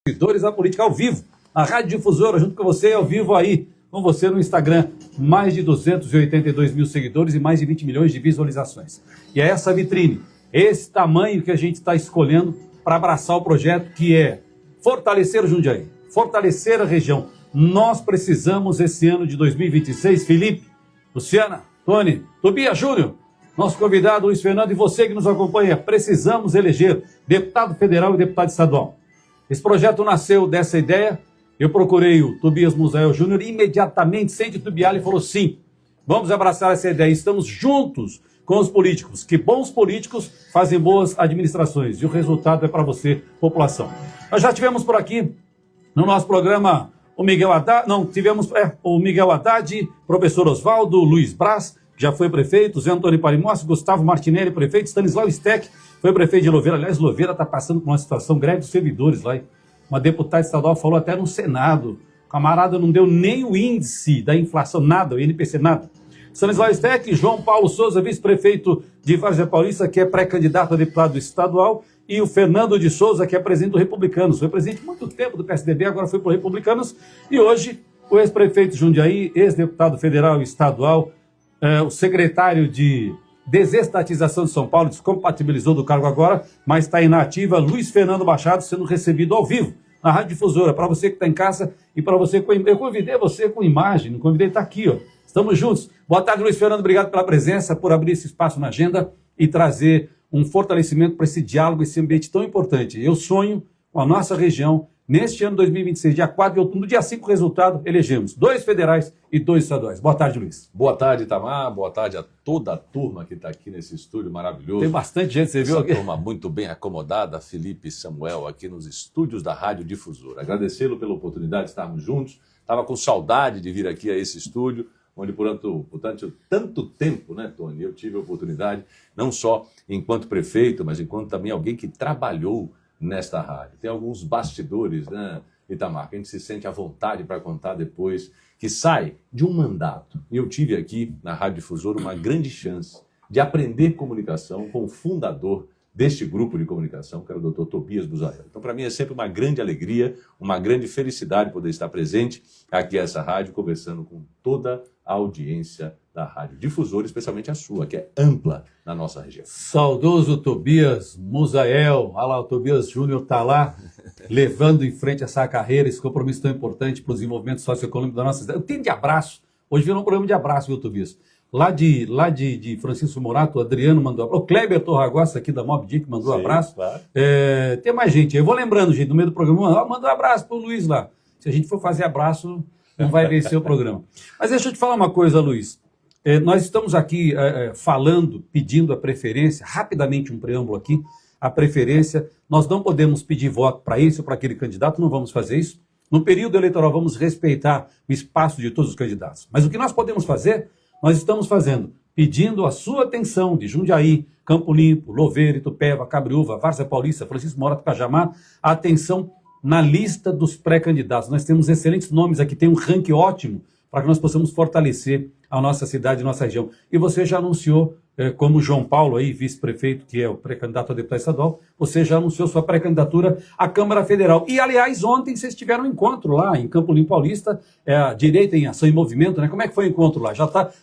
Seguidores da Política ao vivo, a Rádio Difusora, junto com você, ao vivo aí, com você no Instagram. Mais de 282 mil seguidores e mais de 20 milhões de visualizações. E é essa vitrine, esse tamanho que a gente está escolhendo para abraçar o projeto, que é fortalecer o Jundiaí, fortalecer a região. Nós precisamos, esse ano de 2026, Felipe, Luciana, Tony, Tobias Júnior, nosso convidado Luiz Fernando e você que nos acompanha, precisamos eleger deputado federal e deputado estadual. Esse projeto nasceu dessa ideia. Eu procurei o Tobias Musael Júnior e imediatamente, sem titubear, ele falou sim, vamos abraçar essa ideia. Estamos juntos com os políticos, que bons políticos fazem boas administrações e o resultado é para você, população. Nós já tivemos por aqui, no nosso programa, o Miguel Haddad, o Miguel Haddad, professor Oswaldo, Luiz Braz, que já foi prefeito, Zé Antônio Parimossi, Gustavo Martinelli, prefeito, Stanislau Steck, foi prefeito de Louveira. Aliás, Louveira está passando por uma situação greve dos servidores lá. Uma deputada estadual falou até no Senado. O camarada não deu nem o índice da inflação, nada, o INPC, nada. Stanislau Steck, João Paulo Souza, vice-prefeito de Várzea Paulista, que é pré-candidato a deputado estadual, e o Fernando de Souza, que é presidente do Republicanos. Foi presidente há muito tempo do PSDB, agora foi para o Republicanos. E hoje, o ex-prefeito de Jundiaí, ex-deputado federal e estadual, o secretário de Desestatização de São Paulo, descompatibilizou do cargo agora, mas está inativa, Luiz Fernando Machado, sendo recebido ao vivo na Rádio Difusora. Para você que está em casa e para você, eu convidei você com imagem, não convidei, está aqui, ó. Estamos juntos. Boa tarde, Luiz Fernando, obrigado pela presença, por abrir esse espaço na agenda e trazer um fortalecimento para esse diálogo, esse ambiente tão importante. Eu sonho com a nossa região. Neste ano 2026, dia 4 de outubro, no dia 5, resultado, elegemos 2 federais e 2 estaduais. Boa tarde, Luiz. Boa tarde, Itamar. Boa tarde a toda a turma que está aqui nesse estúdio maravilhoso. Tem bastante gente, você viu aqui? Essa turma muito bem acomodada, Felipe e Samuel, aqui nos estúdios da Rádio Difusora. Agradecê-lo pela oportunidade de estarmos juntos. Estava com saudade de vir aqui a esse estúdio, onde, portanto, tanto tempo, né, Tony, eu tive a oportunidade, não só enquanto prefeito, mas enquanto também alguém que trabalhou nesta rádio. Tem alguns bastidores, né, Itamar, que a gente se sente à vontade para contar depois, que sai de um mandato. E eu tive aqui na Rádio Difusora uma grande chance de aprender comunicação com o fundador deste grupo de comunicação, que era o Dr. Tobias Musael. Então, para mim é sempre uma grande alegria, uma grande felicidade poder estar presente aqui nessa rádio, conversando com toda a audiência da Rádio Difusora, especialmente a sua, que é ampla na nossa região. Saudoso Tobias Musael, olha lá, o Tobias Júnior está lá, levando em frente essa carreira, esse compromisso tão importante para o desenvolvimento socioeconômico da nossa cidade. Eu tenho de abraço, hoje virou um programa de abraço, viu, Tobias? Lá de Francisco Morato, o Adriano mandou abraço, o Kleber Torragossa aqui da Mob Dick mandou abraço. Claro. Tem mais gente, eu vou lembrando, gente, no meio do programa, manda um abraço para o Luiz lá. Se a gente for fazer abraço, não vai vencer o programa. Mas deixa eu te falar uma coisa, Luiz. Nós estamos aqui falando, pedindo a preferência, rapidamente um preâmbulo aqui, a preferência. Nós não podemos pedir voto para esse ou para aquele candidato, não vamos fazer isso. No período eleitoral, vamos respeitar o espaço de todos os candidatos. Mas o que nós podemos fazer, nós estamos fazendo, pedindo a sua atenção de Jundiaí, Campo Limpo, Louveira, Itupeva, Cabriúva, Várzea Paulista, Francisco Morato, Cajamar, a atenção na lista dos pré-candidatos. Nós temos excelentes nomes aqui, tem um ranking ótimo para que nós possamos fortalecer a nossa cidade e nossa região. E você já anunciou, como João Paulo, aí, vice-prefeito, que é o pré-candidato a deputado estadual, você já anunciou sua pré-candidatura à Câmara Federal. E, aliás, ontem vocês tiveram um encontro lá em Campo Limpo Paulista, a direita em ação e movimento, né? Como é que foi o encontro lá?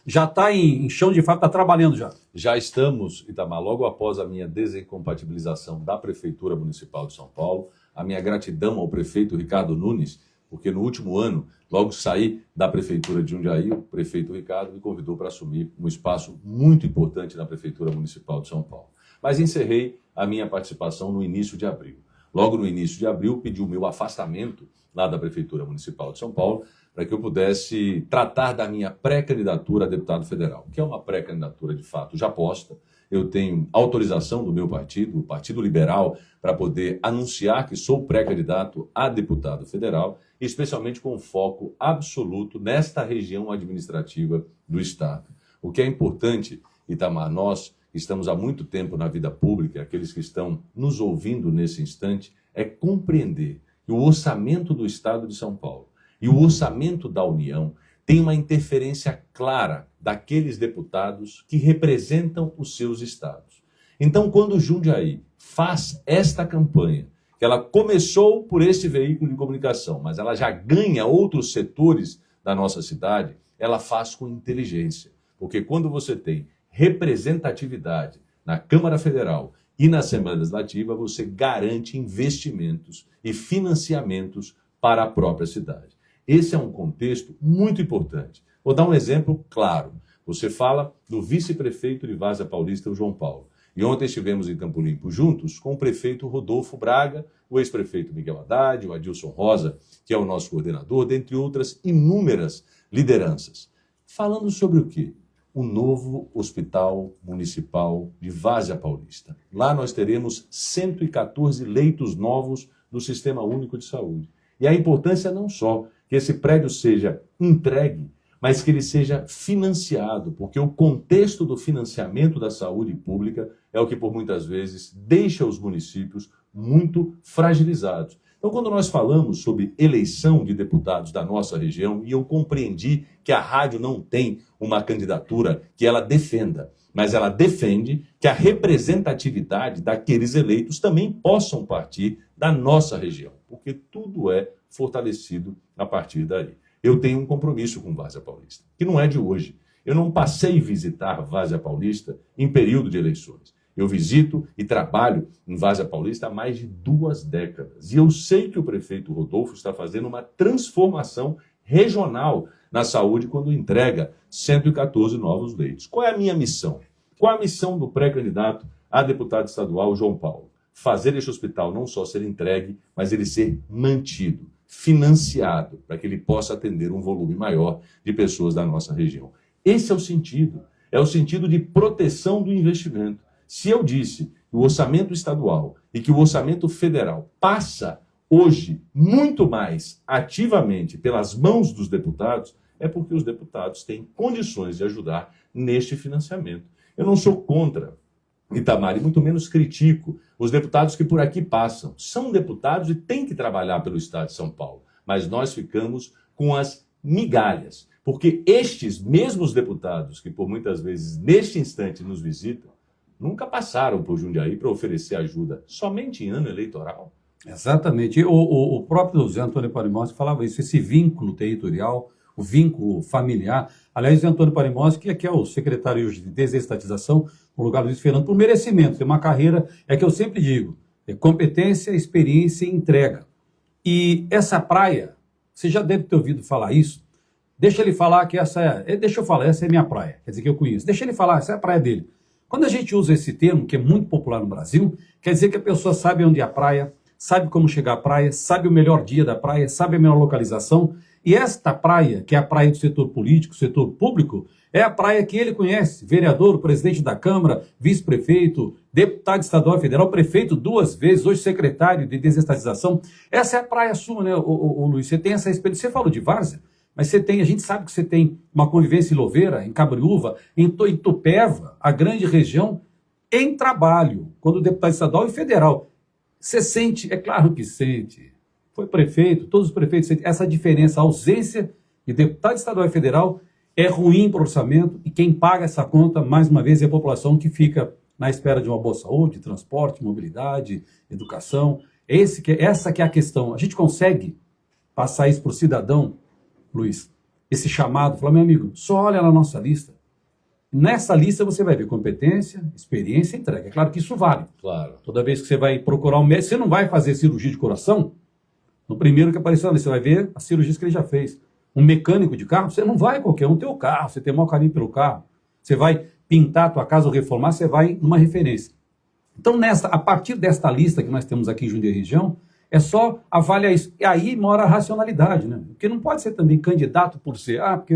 Já tá em chão de fato, está trabalhando já? Já estamos, Itamar, logo após a minha desincompatibilização da Prefeitura Municipal de São Paulo, a minha gratidão ao prefeito Ricardo Nunes, porque no último ano, logo saí da Prefeitura de Jundiaí, o prefeito Ricardo me convidou para assumir um espaço muito importante na Prefeitura Municipal de São Paulo. Mas encerrei a minha participação no início de abril. Logo no início de abril, pedi o meu afastamento lá da Prefeitura Municipal de São Paulo, para que eu pudesse tratar da minha pré-candidatura a deputado federal, que é uma pré-candidatura de fato já posta. Eu tenho autorização do meu partido, o Partido Liberal, para poder anunciar que sou pré-candidato a deputado federal, especialmente com foco absoluto nesta região administrativa do Estado. O que é importante, Itamar, nós que estamos há muito tempo na vida pública, aqueles que estão nos ouvindo nesse instante, é compreender que o orçamento do Estado de São Paulo e o orçamento da União tem uma interferência clara daqueles deputados que representam os seus estados. Então, quando o Jundiaí faz esta campanha, que ela começou por este veículo de comunicação, mas ela já ganha outros setores da nossa cidade, ela faz com inteligência. Porque quando você tem representatividade na Câmara Federal e na Assembleia Legislativa, você garante investimentos e financiamentos para a própria cidade. Esse é um contexto muito importante. Vou dar um exemplo claro. Você fala do vice-prefeito de Várzea Paulista, o João Paulo. E ontem estivemos em Campo Limpo juntos com o prefeito Rodolfo Braga, o ex-prefeito Miguel Haddad, o Adilson Rosa, que é o nosso coordenador, dentre outras inúmeras lideranças. Falando sobre o quê? O novo Hospital Municipal de Várzea Paulista. Lá nós teremos 114 leitos novos do Sistema Único de Saúde. E a importância não só que esse prédio seja entregue, mas que ele seja financiado, porque o contexto do financiamento da saúde pública é o que, por muitas vezes, deixa os municípios muito fragilizados. Então, quando nós falamos sobre eleição de deputados da nossa região, e eu compreendi que a rádio não tem uma candidatura que ela defenda, mas ela defende que a representatividade daqueles eleitos também possam partir da nossa região, porque tudo é fortalecido a partir daí. Eu tenho um compromisso com Várzea Paulista, que não é de hoje. Eu não passei a visitar Várzea Paulista em período de eleições. Eu visito e trabalho em Várzea Paulista há mais de 2 décadas. E eu sei que o prefeito Rodolfo está fazendo uma transformação regional na saúde quando entrega 114 novos leitos. Qual é a minha missão? Qual é a missão do pré-candidato a deputado estadual João Paulo? Fazer este hospital não só ser entregue, mas ele ser mantido, financiado, para que ele possa atender um volume maior de pessoas da nossa região. Esse é o sentido de proteção do investimento. Se eu disse que o orçamento estadual e que o orçamento federal passa hoje muito mais ativamente pelas mãos dos deputados, é porque os deputados têm condições de ajudar neste financiamento. Eu não sou contra, Itamar, e muito menos critico os deputados que por aqui passam. São deputados e têm que trabalhar pelo Estado de São Paulo. Mas nós ficamos com as migalhas, porque estes mesmos deputados que por muitas vezes neste instante nos visitam, nunca passaram por Jundiaí para oferecer ajuda, somente em ano eleitoral. Exatamente. O próprio Zé Antônio Parimossi falava isso, esse vínculo territorial, o vínculo familiar. Aliás, o Zé Antônio Parimossi, que é o secretário de desestatização, no lugar do Luiz Fernando, por merecimento, tem uma carreira, é que eu sempre digo, é competência, experiência e entrega. E essa praia, você já deve ter ouvido falar isso, deixa ele falar que essa é minha praia, quer dizer que eu conheço. Deixa ele falar, essa é a praia dele. Quando a gente usa esse termo, que é muito popular no Brasil, quer dizer que a pessoa sabe onde é a praia, sabe como chegar à praia, sabe o melhor dia da praia, sabe a melhor localização. E esta praia, que é a praia do setor político, setor público, é a praia que ele conhece. Vereador, presidente da Câmara, vice-prefeito, deputado estadual e federal, prefeito 2 vezes, hoje secretário de desestatização. Essa é a praia sua, né, o Luiz? Você tem essa experiência. Você falou de Várzea, mas a gente sabe que você tem uma convivência em Louveira, em Cabriúva, em Itupeva, a grande região, em trabalho, quando deputado estadual e federal. Você sente, é claro que sente, foi prefeito, todos os prefeitos sentem essa diferença, a ausência de deputado estadual e federal é ruim para o orçamento e quem paga essa conta, mais uma vez, é a população que fica na espera de uma boa saúde, transporte, mobilidade, educação. Essa que é a questão. A gente consegue passar isso para o cidadão, Luiz, esse chamado, falar, meu amigo, só olha na nossa lista. Nessa lista você vai ver competência, experiência e entrega. É claro que isso vale. Claro. Toda vez que você vai procurar um médico, você não vai fazer cirurgia de coração, no primeiro que apareceu ali, você vai ver as cirurgias que ele já fez. Um mecânico de carro, você não vai qualquer um ter o carro, você tem o maior carinho pelo carro. Você vai pintar a tua casa ou reformar, você vai numa referência. Então, a partir desta lista que nós temos aqui em Jundiaí região, é só avaliar isso. E aí mora a racionalidade, né? Porque não pode ser também candidato por ser, porque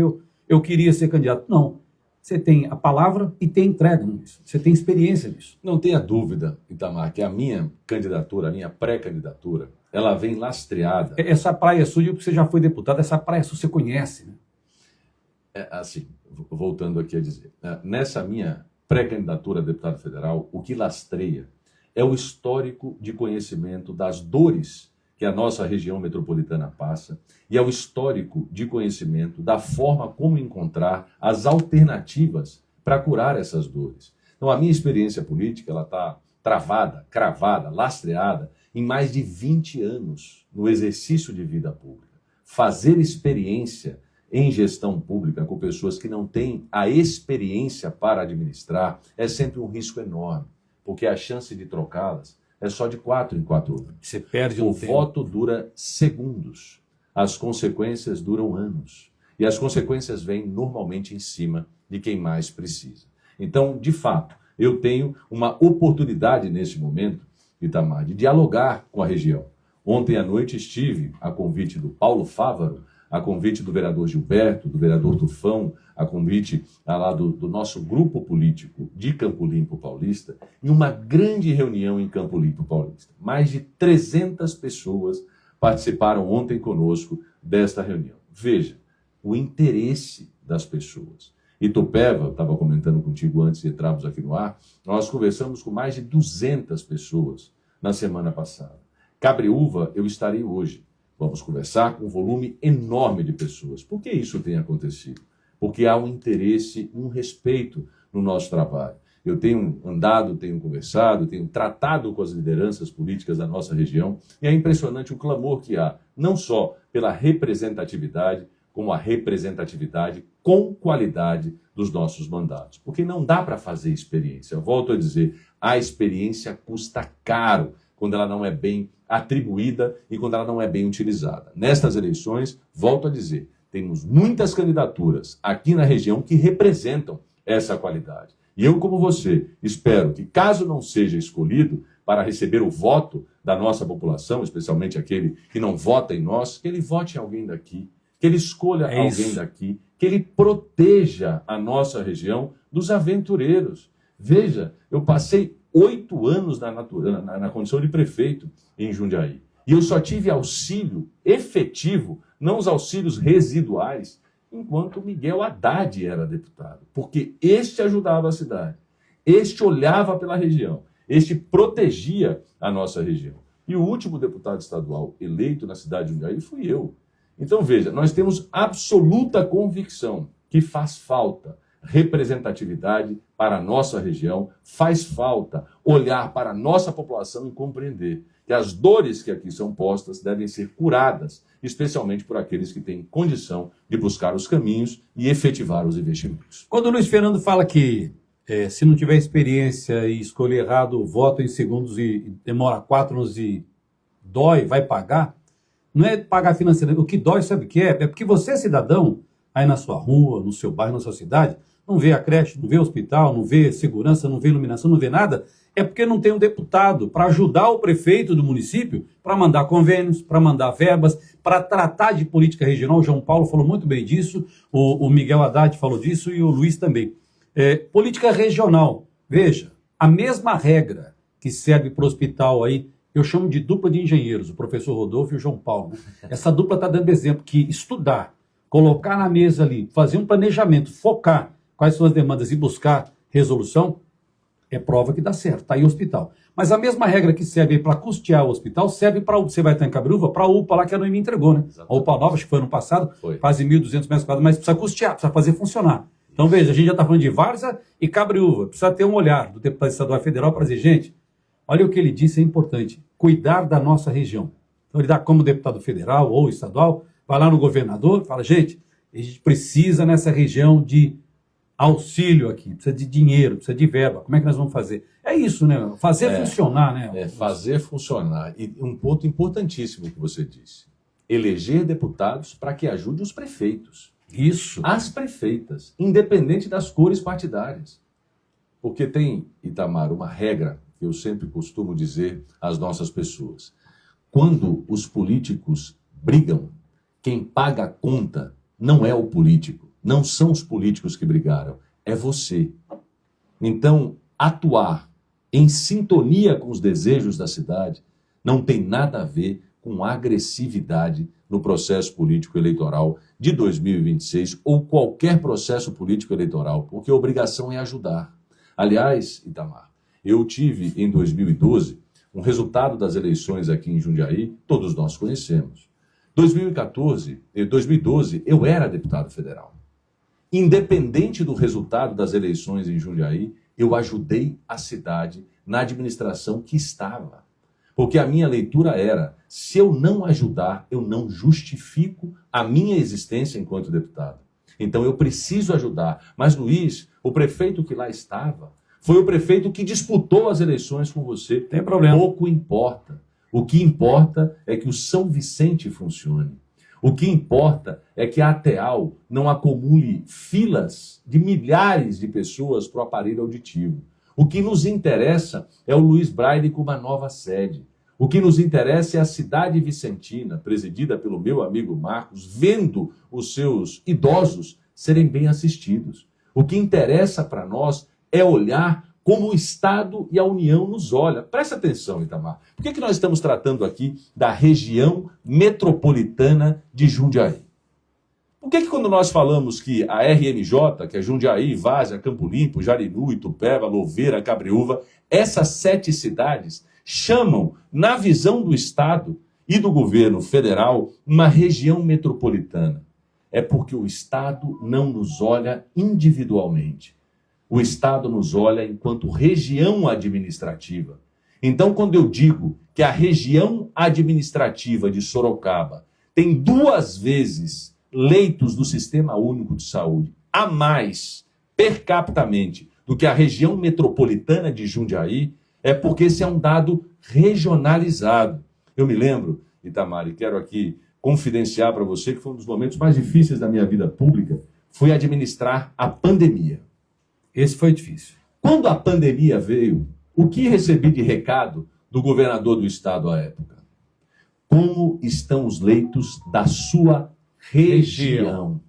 eu queria ser candidato. Não. Você tem a palavra e tem entrega nisso. Você tem experiência nisso. Não tenha dúvida, Itamar, que a minha candidatura, a minha pré-candidatura, ela vem lastreada. Essa praia sua, porque você já foi deputado, essa praia sua você conhece, né? Assim, voltando aqui a dizer, nessa minha pré-candidatura a deputado federal, o que lastreia é o histórico de conhecimento das dores que a nossa região metropolitana passa e é o histórico de conhecimento da forma como encontrar as alternativas para curar essas dores. Então, a minha experiência política ela está travada, cravada, lastreada em mais de 20 anos no exercício de vida pública. Fazer experiência em gestão pública com pessoas que não têm a experiência para administrar é sempre um risco enorme, porque a chance de trocá-las é só de 4 em 4 anos. Você perde O um tempo. voto dura segundos, as consequências duram anos. E as consequências vêm normalmente em cima de quem mais precisa. Então, de fato, eu tenho uma oportunidade nesse momento, Itamar, de dialogar com a região. Ontem à noite estive, a convite do Paulo Fávaro, a convite do vereador Gilberto, do vereador Tufão, a convite lá do nosso grupo político de Campo Limpo Paulista, em uma grande reunião em Campo Limpo Paulista. Mais de 300 pessoas participaram ontem conosco desta reunião. Veja, o interesse das pessoas. Itupeva, estava comentando contigo antes de entrarmos aqui no ar, nós conversamos com mais de 200 pessoas na semana passada. Cabreúva, eu estarei hoje. Vamos conversar com um volume enorme de pessoas. Por que isso tem acontecido? Porque há um interesse, um respeito no nosso trabalho. Eu tenho andado, tenho conversado, tenho tratado com as lideranças políticas da nossa região e é impressionante o clamor que há, não só pela representatividade, como a representatividade com qualidade dos nossos mandatos. Porque não dá para fazer experiência. Eu volto a dizer, a experiência custa caro quando ela não é bem atribuída e quando ela não é bem utilizada. Nestas eleições, volto a dizer, temos muitas candidaturas aqui na região que representam essa qualidade. E eu, como você, espero que, caso não seja escolhido para receber o voto da nossa população, especialmente aquele que não vota em nós, que ele vote em alguém daqui, que ele escolha alguém daqui, que ele proteja a nossa região dos aventureiros. Veja, eu passei 8 anos na condição de prefeito em Jundiaí. E eu só tive auxílio efetivo, não os auxílios residuais, enquanto Miguel Haddad era deputado. Porque este ajudava a cidade, este olhava pela região, este protegia a nossa região. E o último deputado estadual eleito na cidade de Jundiaí fui eu. Então, veja, nós temos absoluta convicção que faz falta representatividade para a nossa região, faz falta olhar para a nossa população e compreender que as dores que aqui são postas devem ser curadas, especialmente por aqueles que têm condição de buscar os caminhos e efetivar os investimentos. Quando o Luiz Fernando fala que se não tiver experiência e escolher errado, vota em segundos e demora 4 anos e dói, vai pagar, não é pagar financeiramente. O que dói, sabe o que é? É porque você, cidadão, aí na sua rua, no seu bairro, na sua cidade, não vê a creche, não vê o hospital, não vê segurança, não vê iluminação, não vê nada, é porque não tem um deputado para ajudar o prefeito do município, para mandar convênios, para mandar verbas, para tratar de política regional. O João Paulo falou muito bem disso, o Miguel Haddad falou disso e o Luiz também. Política regional, veja, a mesma regra que serve para o hospital aí, eu chamo de dupla de engenheiros, o professor Rodolfo e o João Paulo. Né? Essa dupla está dando exemplo que estudar, colocar na mesa ali, fazer um planejamento, focar quais são as demandas e buscar resolução, é prova que dá certo. Está aí o hospital. Mas a mesma regra que serve para custear o hospital serve para, você vai estar em Cabreúva, para a UPA lá que a Noemi me entregou, né? Exatamente. A UPA nova, acho que foi ano passado, quase 1.200 metros quadrados, mas precisa custear, precisa fazer funcionar. Então veja, a gente já está falando de Várzea e Cabreúva, precisa ter um olhar do deputado estadual e federal para dizer, gente, olha o que ele disse, é importante, cuidar da nossa região. Então ele dá como deputado federal ou estadual, vai lá no governador, fala, gente, a gente precisa nessa região de auxílio aqui, precisa de dinheiro, precisa de verba, como é que nós vamos fazer? É isso, né? Fazer funcionar, né? Fazer funcionar. E um ponto importantíssimo que você disse, eleger deputados para que ajude os prefeitos. Isso. As prefeitas, independente das cores partidárias. Porque tem, Itamar, uma regra que eu sempre costumo dizer às nossas pessoas. Quando os políticos brigam, quem paga a conta não é o político. Não são os políticos que brigaram, é você. Então, atuar em sintonia com os desejos da cidade não tem nada a ver com agressividade no processo político eleitoral de 2026 ou qualquer processo político eleitoral, porque a obrigação é ajudar. Aliás, Itamar, eu tive em 2012 um resultado das eleições aqui em Jundiaí, todos nós conhecemos. 2012, eu era deputado federal. Independente do resultado das eleições em Jundiaí, eu ajudei a cidade na administração que estava. Porque a minha leitura era, se eu não ajudar, eu não justifico a minha existência enquanto deputado. Então eu preciso ajudar. Mas, Luiz, o prefeito que lá estava, foi o prefeito que disputou as eleições com você. Tem problema. Pouco importa. O que importa é que o São Vicente funcione. O que importa é que a ATEAL não acumule filas de milhares de pessoas para o aparelho auditivo. O que nos interessa é o Luiz Braille com uma nova sede. O que nos interessa é a cidade vicentina, presidida pelo meu amigo Marcos, vendo os seus idosos serem bem assistidos. O que interessa para nós é olhar como o Estado e a União nos olham. Presta atenção, Itamar. Por que nós estamos tratando aqui da região metropolitana de Jundiaí? Por que quando nós falamos que a RMJ, que é Jundiaí, Várzea, Campo Limpo, Jarinu, Itupeva, Louveira, Cabreúva, essas 7 cidades chamam, na visão do Estado e do governo federal, uma região metropolitana? É porque o Estado não nos olha individualmente. O Estado nos olha enquanto região administrativa. Então, quando eu digo que a região administrativa de Sorocaba tem 2 vezes leitos do Sistema Único de Saúde a mais, per capitamente, do que a região metropolitana de Jundiaí, é porque esse é um dado regionalizado. Eu me lembro, Itamar, e quero aqui confidenciar para você que foi um dos momentos mais difíceis da minha vida pública, foi administrar a pandemia. Esse foi difícil. Quando a pandemia veio, o que recebi de recado do governador do estado à época? Como estão os leitos da sua região?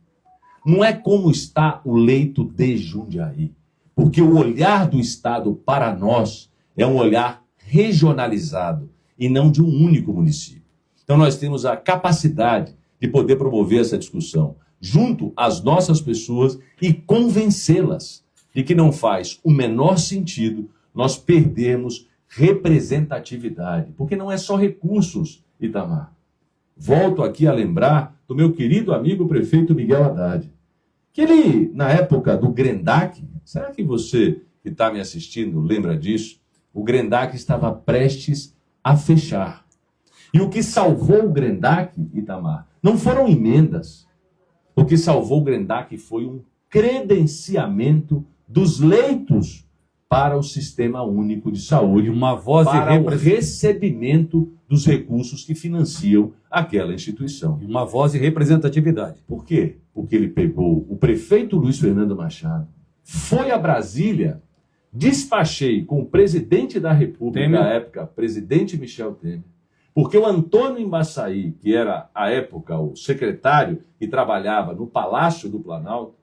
Não é como está o leito de Jundiaí, porque o olhar do Estado para nós é um olhar regionalizado e não de um único município. Então nós temos a capacidade de poder promover essa discussão junto às nossas pessoas e convencê-las de que não faz o menor sentido nós perdermos representatividade, porque não é só recursos, Itamar. Volto aqui a lembrar do meu querido amigo prefeito Miguel Haddad, que ele, na época do Grendac, será que você que está me assistindo lembra disso? O Grendac estava prestes a fechar. E o que salvou o Grendac, Itamar, não foram emendas. O que salvou o Grendac foi um credenciamento dos leitos para o Sistema Único de Saúde, uma voz para o recebimento dos recursos que financiam aquela instituição. Uma voz e representatividade. Por quê? Porque ele pegou o prefeito Luiz Fernando Machado, foi a Brasília, despachei com o presidente da República na época, presidente Michel Temer, porque o Antônio Embaçaí, que era, à época, o secretário que trabalhava no Palácio do Planalto,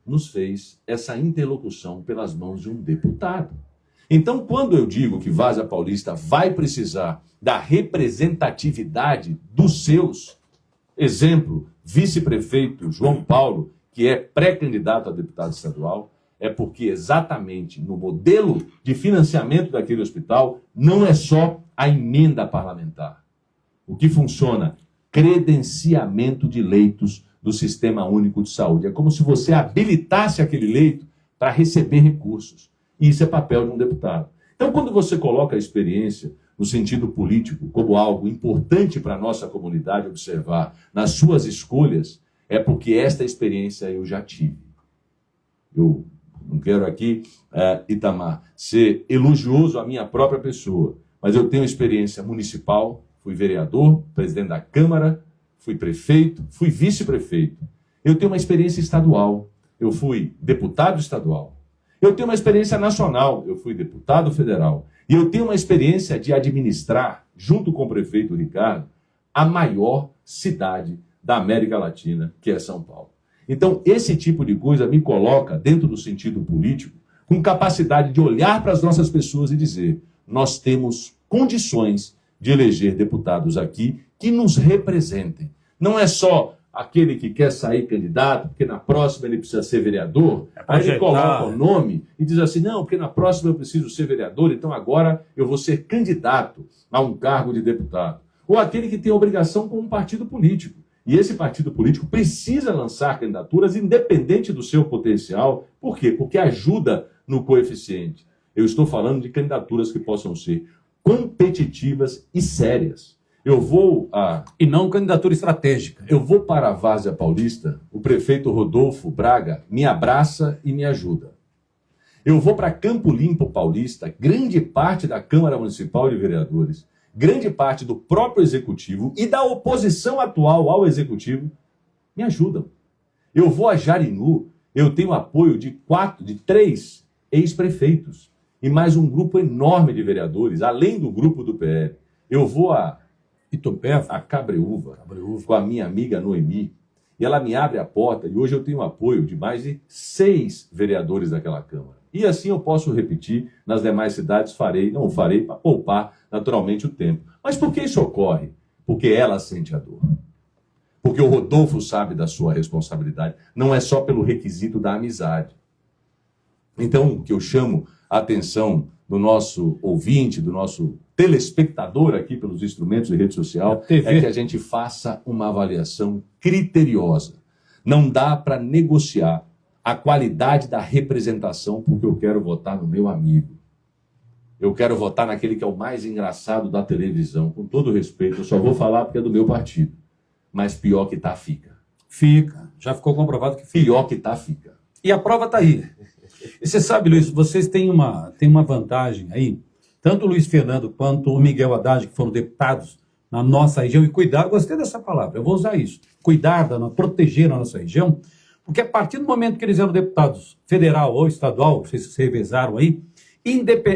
nos fez essa interlocução pelas mãos de um deputado. Então, quando eu digo que Várzea Paulista vai precisar da representatividade dos seus, exemplo, vice-prefeito João Paulo, que é pré-candidato a deputado estadual, é porque exatamente no modelo de financiamento daquele hospital não é só a emenda parlamentar. O que funciona? Credenciamento de leitos do Sistema Único de Saúde. É como se você habilitasse aquele leito para receber recursos. E isso é papel de um deputado. Então, quando você coloca a experiência no sentido político como algo importante para a nossa comunidade observar nas suas escolhas, é porque esta experiência eu já tive. Eu não quero aqui, Itamar, ser elogioso à minha própria pessoa, mas eu tenho experiência municipal, fui vereador, presidente da Câmara, fui prefeito, fui vice-prefeito. Eu tenho uma experiência estadual, eu fui deputado estadual. Eu tenho uma experiência nacional, eu fui deputado federal. E eu tenho uma experiência de administrar, junto com o prefeito Ricardo, a maior cidade da América Latina, que é São Paulo. Então, esse tipo de coisa me coloca, dentro do sentido político, com capacidade de olhar para as nossas pessoas e dizer: nós temos condições de eleger deputados aqui que nos representem. Não é só aquele que quer sair candidato, porque na próxima ele precisa ser vereador, aí ele coloca o nome e diz assim: não, porque na próxima eu preciso ser vereador, então agora eu vou ser candidato a um cargo de deputado. Ou aquele que tem obrigação com um partido político. E esse partido político precisa lançar candidaturas independente do seu potencial. Por quê? Porque ajuda no coeficiente. Eu estou falando de candidaturas que possam ser competitivas e sérias. Eu vou E não candidatura estratégica. Eu vou para a Várzea Paulista, o prefeito Rodolfo Braga me abraça e me ajuda. Eu vou para Campo Limpo Paulista, grande parte da Câmara Municipal de Vereadores, grande parte do próprio Executivo e da oposição atual ao Executivo me ajudam. Eu vou a Jarinu, eu tenho apoio de 3 ex-prefeitos e mais um grupo enorme de vereadores, além do grupo do PL. Eu vou a Cabreúva, com a minha amiga Noemi, e ela me abre a porta, e hoje eu tenho apoio de mais de 6 vereadores daquela Câmara. E assim eu posso repetir, nas demais cidades não o farei para poupar naturalmente o tempo. Mas por que isso ocorre? Porque ela sente a dor. Porque o Rodolfo sabe da sua responsabilidade, não é só pelo requisito da amizade. Então, o que eu chamo a atenção do nosso ouvinte, do nosso telespectador aqui pelos instrumentos de rede social, é que a gente faça uma avaliação criteriosa. Não dá para negociar a qualidade da representação porque eu quero votar no meu amigo. Eu quero votar naquele que é o mais engraçado da televisão. Com todo respeito, eu só vou falar porque é do meu partido. Mas pior que tá, fica. Fica. Já ficou comprovado que fica. Pior que tá, fica. E a prova está aí. E você sabe, Luiz, vocês têm uma vantagem aí, tanto o Luiz Fernando quanto o Miguel Haddad, que foram deputados na nossa região, e cuidar, gostei dessa palavra, eu vou usar isso, cuidar, proteger a nossa região, porque a partir do momento que eles eram deputados federal ou estadual, vocês se revezaram aí,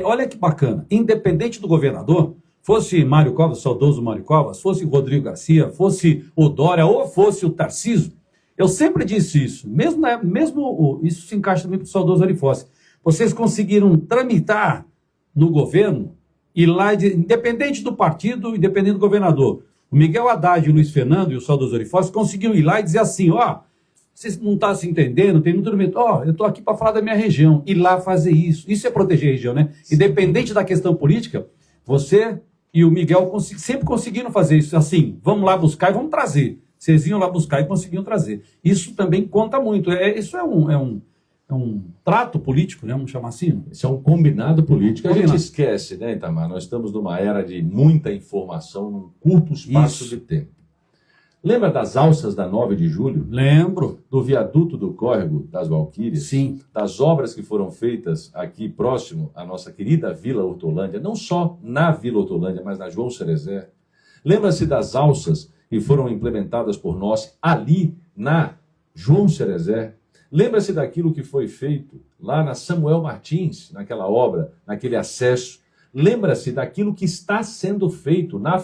olha que bacana, independente do governador, fosse Mário Covas, saudoso Mário Covas, fosse Rodrigo Garcia, fosse o Dória ou fosse o Tarcísio, eu sempre disse isso, isso se encaixa também para o saudoso Arifossi. Vocês conseguiram tramitar no governo, e lá, independente do partido, independente do governador, o Miguel Haddad, o Luiz Fernando e o saudoso Arifossi conseguiram ir lá e dizer assim, vocês não estão se entendendo, tem muito medo, eu estou aqui para falar da minha região, ir lá fazer isso. Isso é proteger a região, né? Sim. Independente da questão política, você e o Miguel sempre conseguiram fazer isso, assim, vamos lá buscar e vamos trazer. Vocês iam lá buscar e conseguiam trazer. Isso também conta muito. Isso é um trato político, né? Vamos chamar assim. Isso é um combinado político. A gente esquece, né, Itamar? Nós estamos numa era de muita informação num curto espaço de tempo. Lembra das alças da 9 de julho? Lembro. Do viaduto do Córrego das Valquírias? Sim. Das obras que foram feitas aqui próximo à nossa querida Vila Hortolândia, não só na Vila Hortolândia, mas na João Cerezer. Lembra-se das alças que foram implementadas por nós ali na João Cerezer? Lembra-se daquilo que foi feito lá na Samuel Martins, naquela obra, naquele acesso? Lembra-se daquilo que está sendo feito na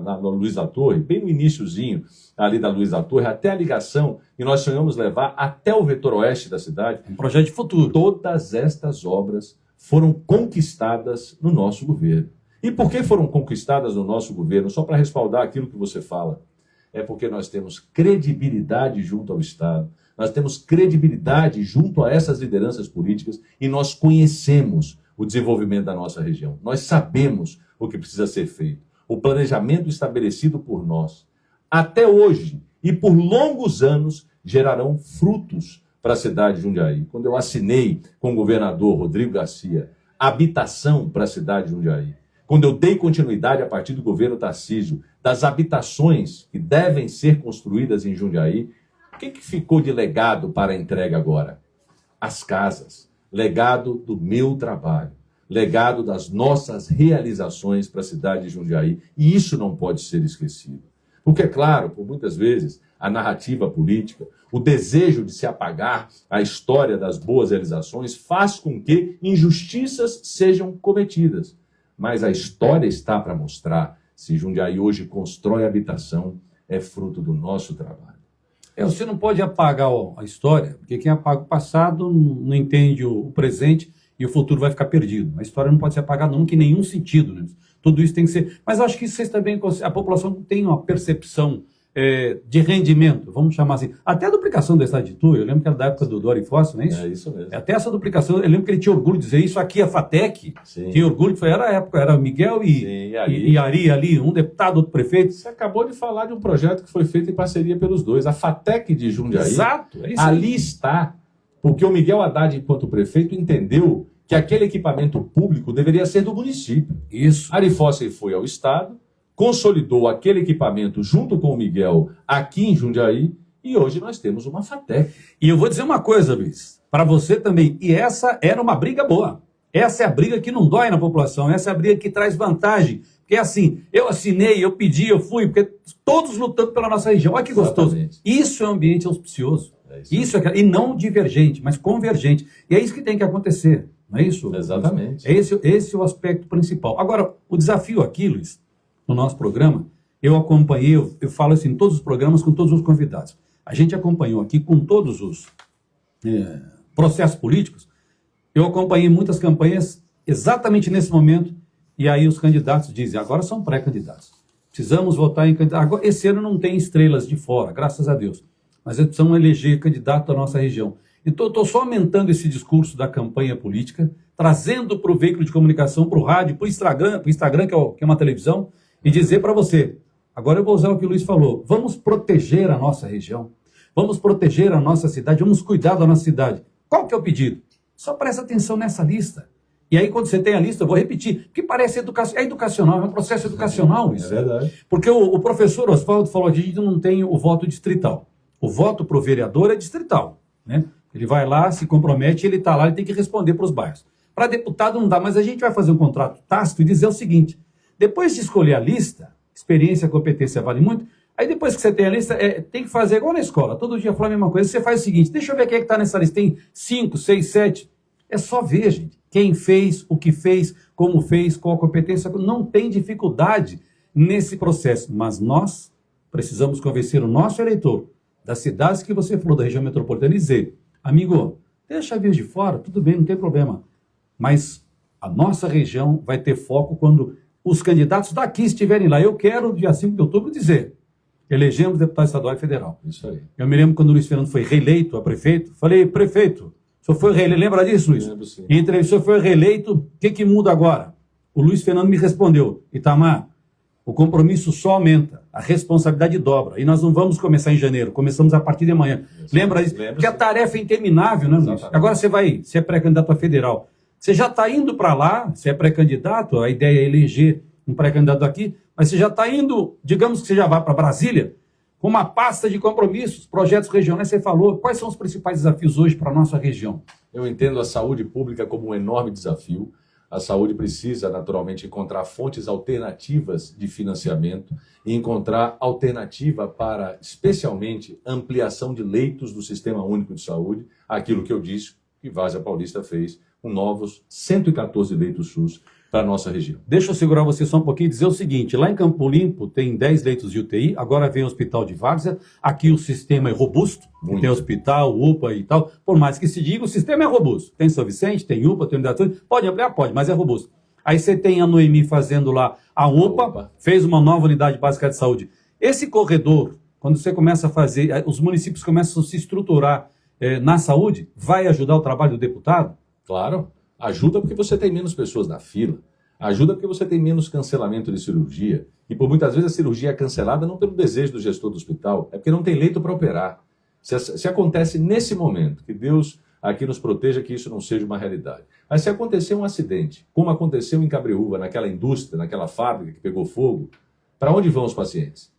na Luiz da Torre, bem no iniciozinho ali da Luiz da Torre, até a ligação que nós sonhamos levar até o vetor oeste da cidade. Um projeto de futuro. Todas estas obras foram conquistadas no nosso governo. E por que foram conquistadas no nosso governo? Só para respaldar aquilo que você fala. É porque nós temos credibilidade junto ao Estado, nós temos credibilidade junto a essas lideranças políticas e nós conhecemos o desenvolvimento da nossa região. Nós sabemos o que precisa ser feito. O planejamento estabelecido por nós, até hoje e por longos anos, gerarão frutos para a cidade de Jundiaí. Quando eu assinei com o governador Rodrigo Garcia habitação para a cidade de Jundiaí, quando eu dei continuidade a partir do governo Tarcísio, das habitações que devem ser construídas em Jundiaí, o que ficou de legado para a entrega agora? As casas, legado do meu trabalho, legado das nossas realizações para a cidade de Jundiaí. E isso não pode ser esquecido. Porque, é claro, por muitas vezes, a narrativa política, o desejo de se apagar a história das boas realizações faz com que injustiças sejam cometidas. Mas a história está para mostrar se Jundiaí hoje constrói habitação, é fruto do nosso trabalho. Você não pode apagar a história, porque quem apaga o passado não entende o presente e o futuro vai ficar perdido. A história não pode ser apagada nunca em nenhum sentido, né? Tudo isso tem que ser... Mas acho que vocês também... A população tem uma percepção de rendimento, vamos chamar assim. Até a duplicação da Estado de Itu, eu lembro que era da época do Dória e Fóssil, não é isso? É isso mesmo. Até essa duplicação, eu lembro que ele tinha orgulho de dizer isso aqui, a FATEC, Sim. Tinha orgulho, que era a época, era Miguel e Ari ali, um deputado, outro prefeito. Você acabou de falar de um projeto que foi feito em parceria pelos dois, a FATEC de Jundiaí. Exato, é isso ali está, porque o Miguel Haddad, enquanto prefeito, entendeu que aquele equipamento público deveria ser do município. Isso. Ari Fossey foi ao Estado, consolidou aquele equipamento junto com o Miguel aqui em Jundiaí, e hoje nós temos uma FATEC. E eu vou dizer uma coisa, Luiz, para você também, e essa era uma briga boa. Essa é a briga que não dói na população, essa é a briga que traz vantagem. Porque assim, eu assinei, eu pedi, eu fui, porque todos lutando pela nossa região. Olha que gostoso. Exatamente. Isso é um ambiente auspicioso. Isso E não divergente, mas convergente. E é isso que tem que acontecer, não é isso? Exatamente. Esse é o aspecto principal. Agora, o desafio aqui, Luiz, no nosso programa, eu acompanhei, eu falo assim, em todos os programas com todos os convidados. A gente acompanhou aqui com todos os processos políticos. Eu acompanhei muitas campanhas exatamente nesse momento, e aí os candidatos dizem, agora são pré-candidatos. Precisamos votar em candidato. Agora, esse ano não tem estrelas de fora, graças a Deus. Mas eles precisam eleger candidato da nossa região. Então, eu estou só aumentando esse discurso da campanha política, trazendo para o veículo de comunicação, para o rádio, para o Instagram, que é uma televisão, e dizer para você, agora eu vou usar o que o Luiz falou, vamos proteger a nossa região, vamos proteger a nossa cidade, vamos cuidar da nossa cidade. Qual que é o pedido? Só presta atenção nessa lista. E aí, quando você tem a lista, eu vou repetir, porque parece educacional, é um processo educacional isso. É verdade. Porque o professor Oswaldo falou que a gente não tem o voto distrital. O voto para o vereador é distrital, né? Ele vai lá, se compromete, ele está lá, ele tem que responder para os bairros. Para deputado não dá, mas a gente vai fazer um contrato tácito e dizer o seguinte, depois de escolher a lista, experiência, competência vale muito, aí depois que você tem a lista, tem que fazer igual na escola, todo dia fala a mesma coisa, você faz o seguinte, deixa eu ver quem é que está nessa lista, tem 5, 6, 7, é só ver, gente, quem fez, o que fez, como fez, qual a competência, não tem dificuldade nesse processo, mas nós precisamos convencer o nosso eleitor das cidades que você falou, da região metropolitana, e dizer, amigo, deixa a vir de fora, tudo bem, não tem problema, mas a nossa região vai ter foco quando os candidatos daqui estiverem lá. Eu quero, dia 5 de outubro, dizer, elegemos deputado estadual e federal. Isso aí. Eu me lembro quando o Luiz Fernando foi reeleito a prefeito, falei, prefeito, o senhor foi reeleito, lembra disso, Luiz? Lembro, sim. E entre o senhor foi reeleito, o que muda agora? O Luiz Fernando me respondeu, Itamar, o compromisso só aumenta, a responsabilidade dobra. E nós não vamos começar em janeiro, começamos a partir de amanhã. Lembra disso? Lembro, Porque a sim. tarefa é interminável, né, Luiz? Exatamente. Agora você é pré-candidato a federal. Você já está indo para lá, você é pré-candidato, a ideia é eleger um pré-candidato aqui, mas você já está indo, digamos que você já vá para Brasília, com uma pasta de compromissos, projetos regionais, você falou, quais são os principais desafios hoje para a nossa região? Eu entendo a saúde pública como um enorme desafio. A saúde precisa, naturalmente, encontrar fontes alternativas de financiamento e encontrar alternativa para, especialmente, ampliação de leitos do Sistema Único de Saúde, aquilo que eu disse que Várzea Paulista fez com novos 114 leitos SUS para a nossa região. Deixa eu segurar você só um pouquinho e dizer o seguinte, lá em Campo Limpo tem 10 leitos de UTI, agora vem o Hospital de Várzea, aqui o sistema é robusto, tem hospital, UPA e tal, por mais que se diga, o sistema é robusto. Tem São Vicente, tem UPA, tem unidade, pode ampliar? Pode, mas é robusto. Aí você tem a Noemi fazendo lá a UPA, fez uma nova unidade básica de saúde. Esse corredor, quando você começa a fazer, os municípios começam a se estruturar na saúde, vai ajudar o trabalho do deputado? Claro, ajuda porque você tem menos pessoas na fila, ajuda porque você tem menos cancelamento de cirurgia, e por muitas vezes a cirurgia é cancelada não pelo desejo do gestor do hospital, é porque não tem leito para operar. Se acontece nesse momento, que Deus aqui nos proteja que isso não seja uma realidade. Mas se acontecer um acidente, como aconteceu em Cabreúva, naquela indústria, naquela fábrica que pegou fogo, para onde vão os pacientes?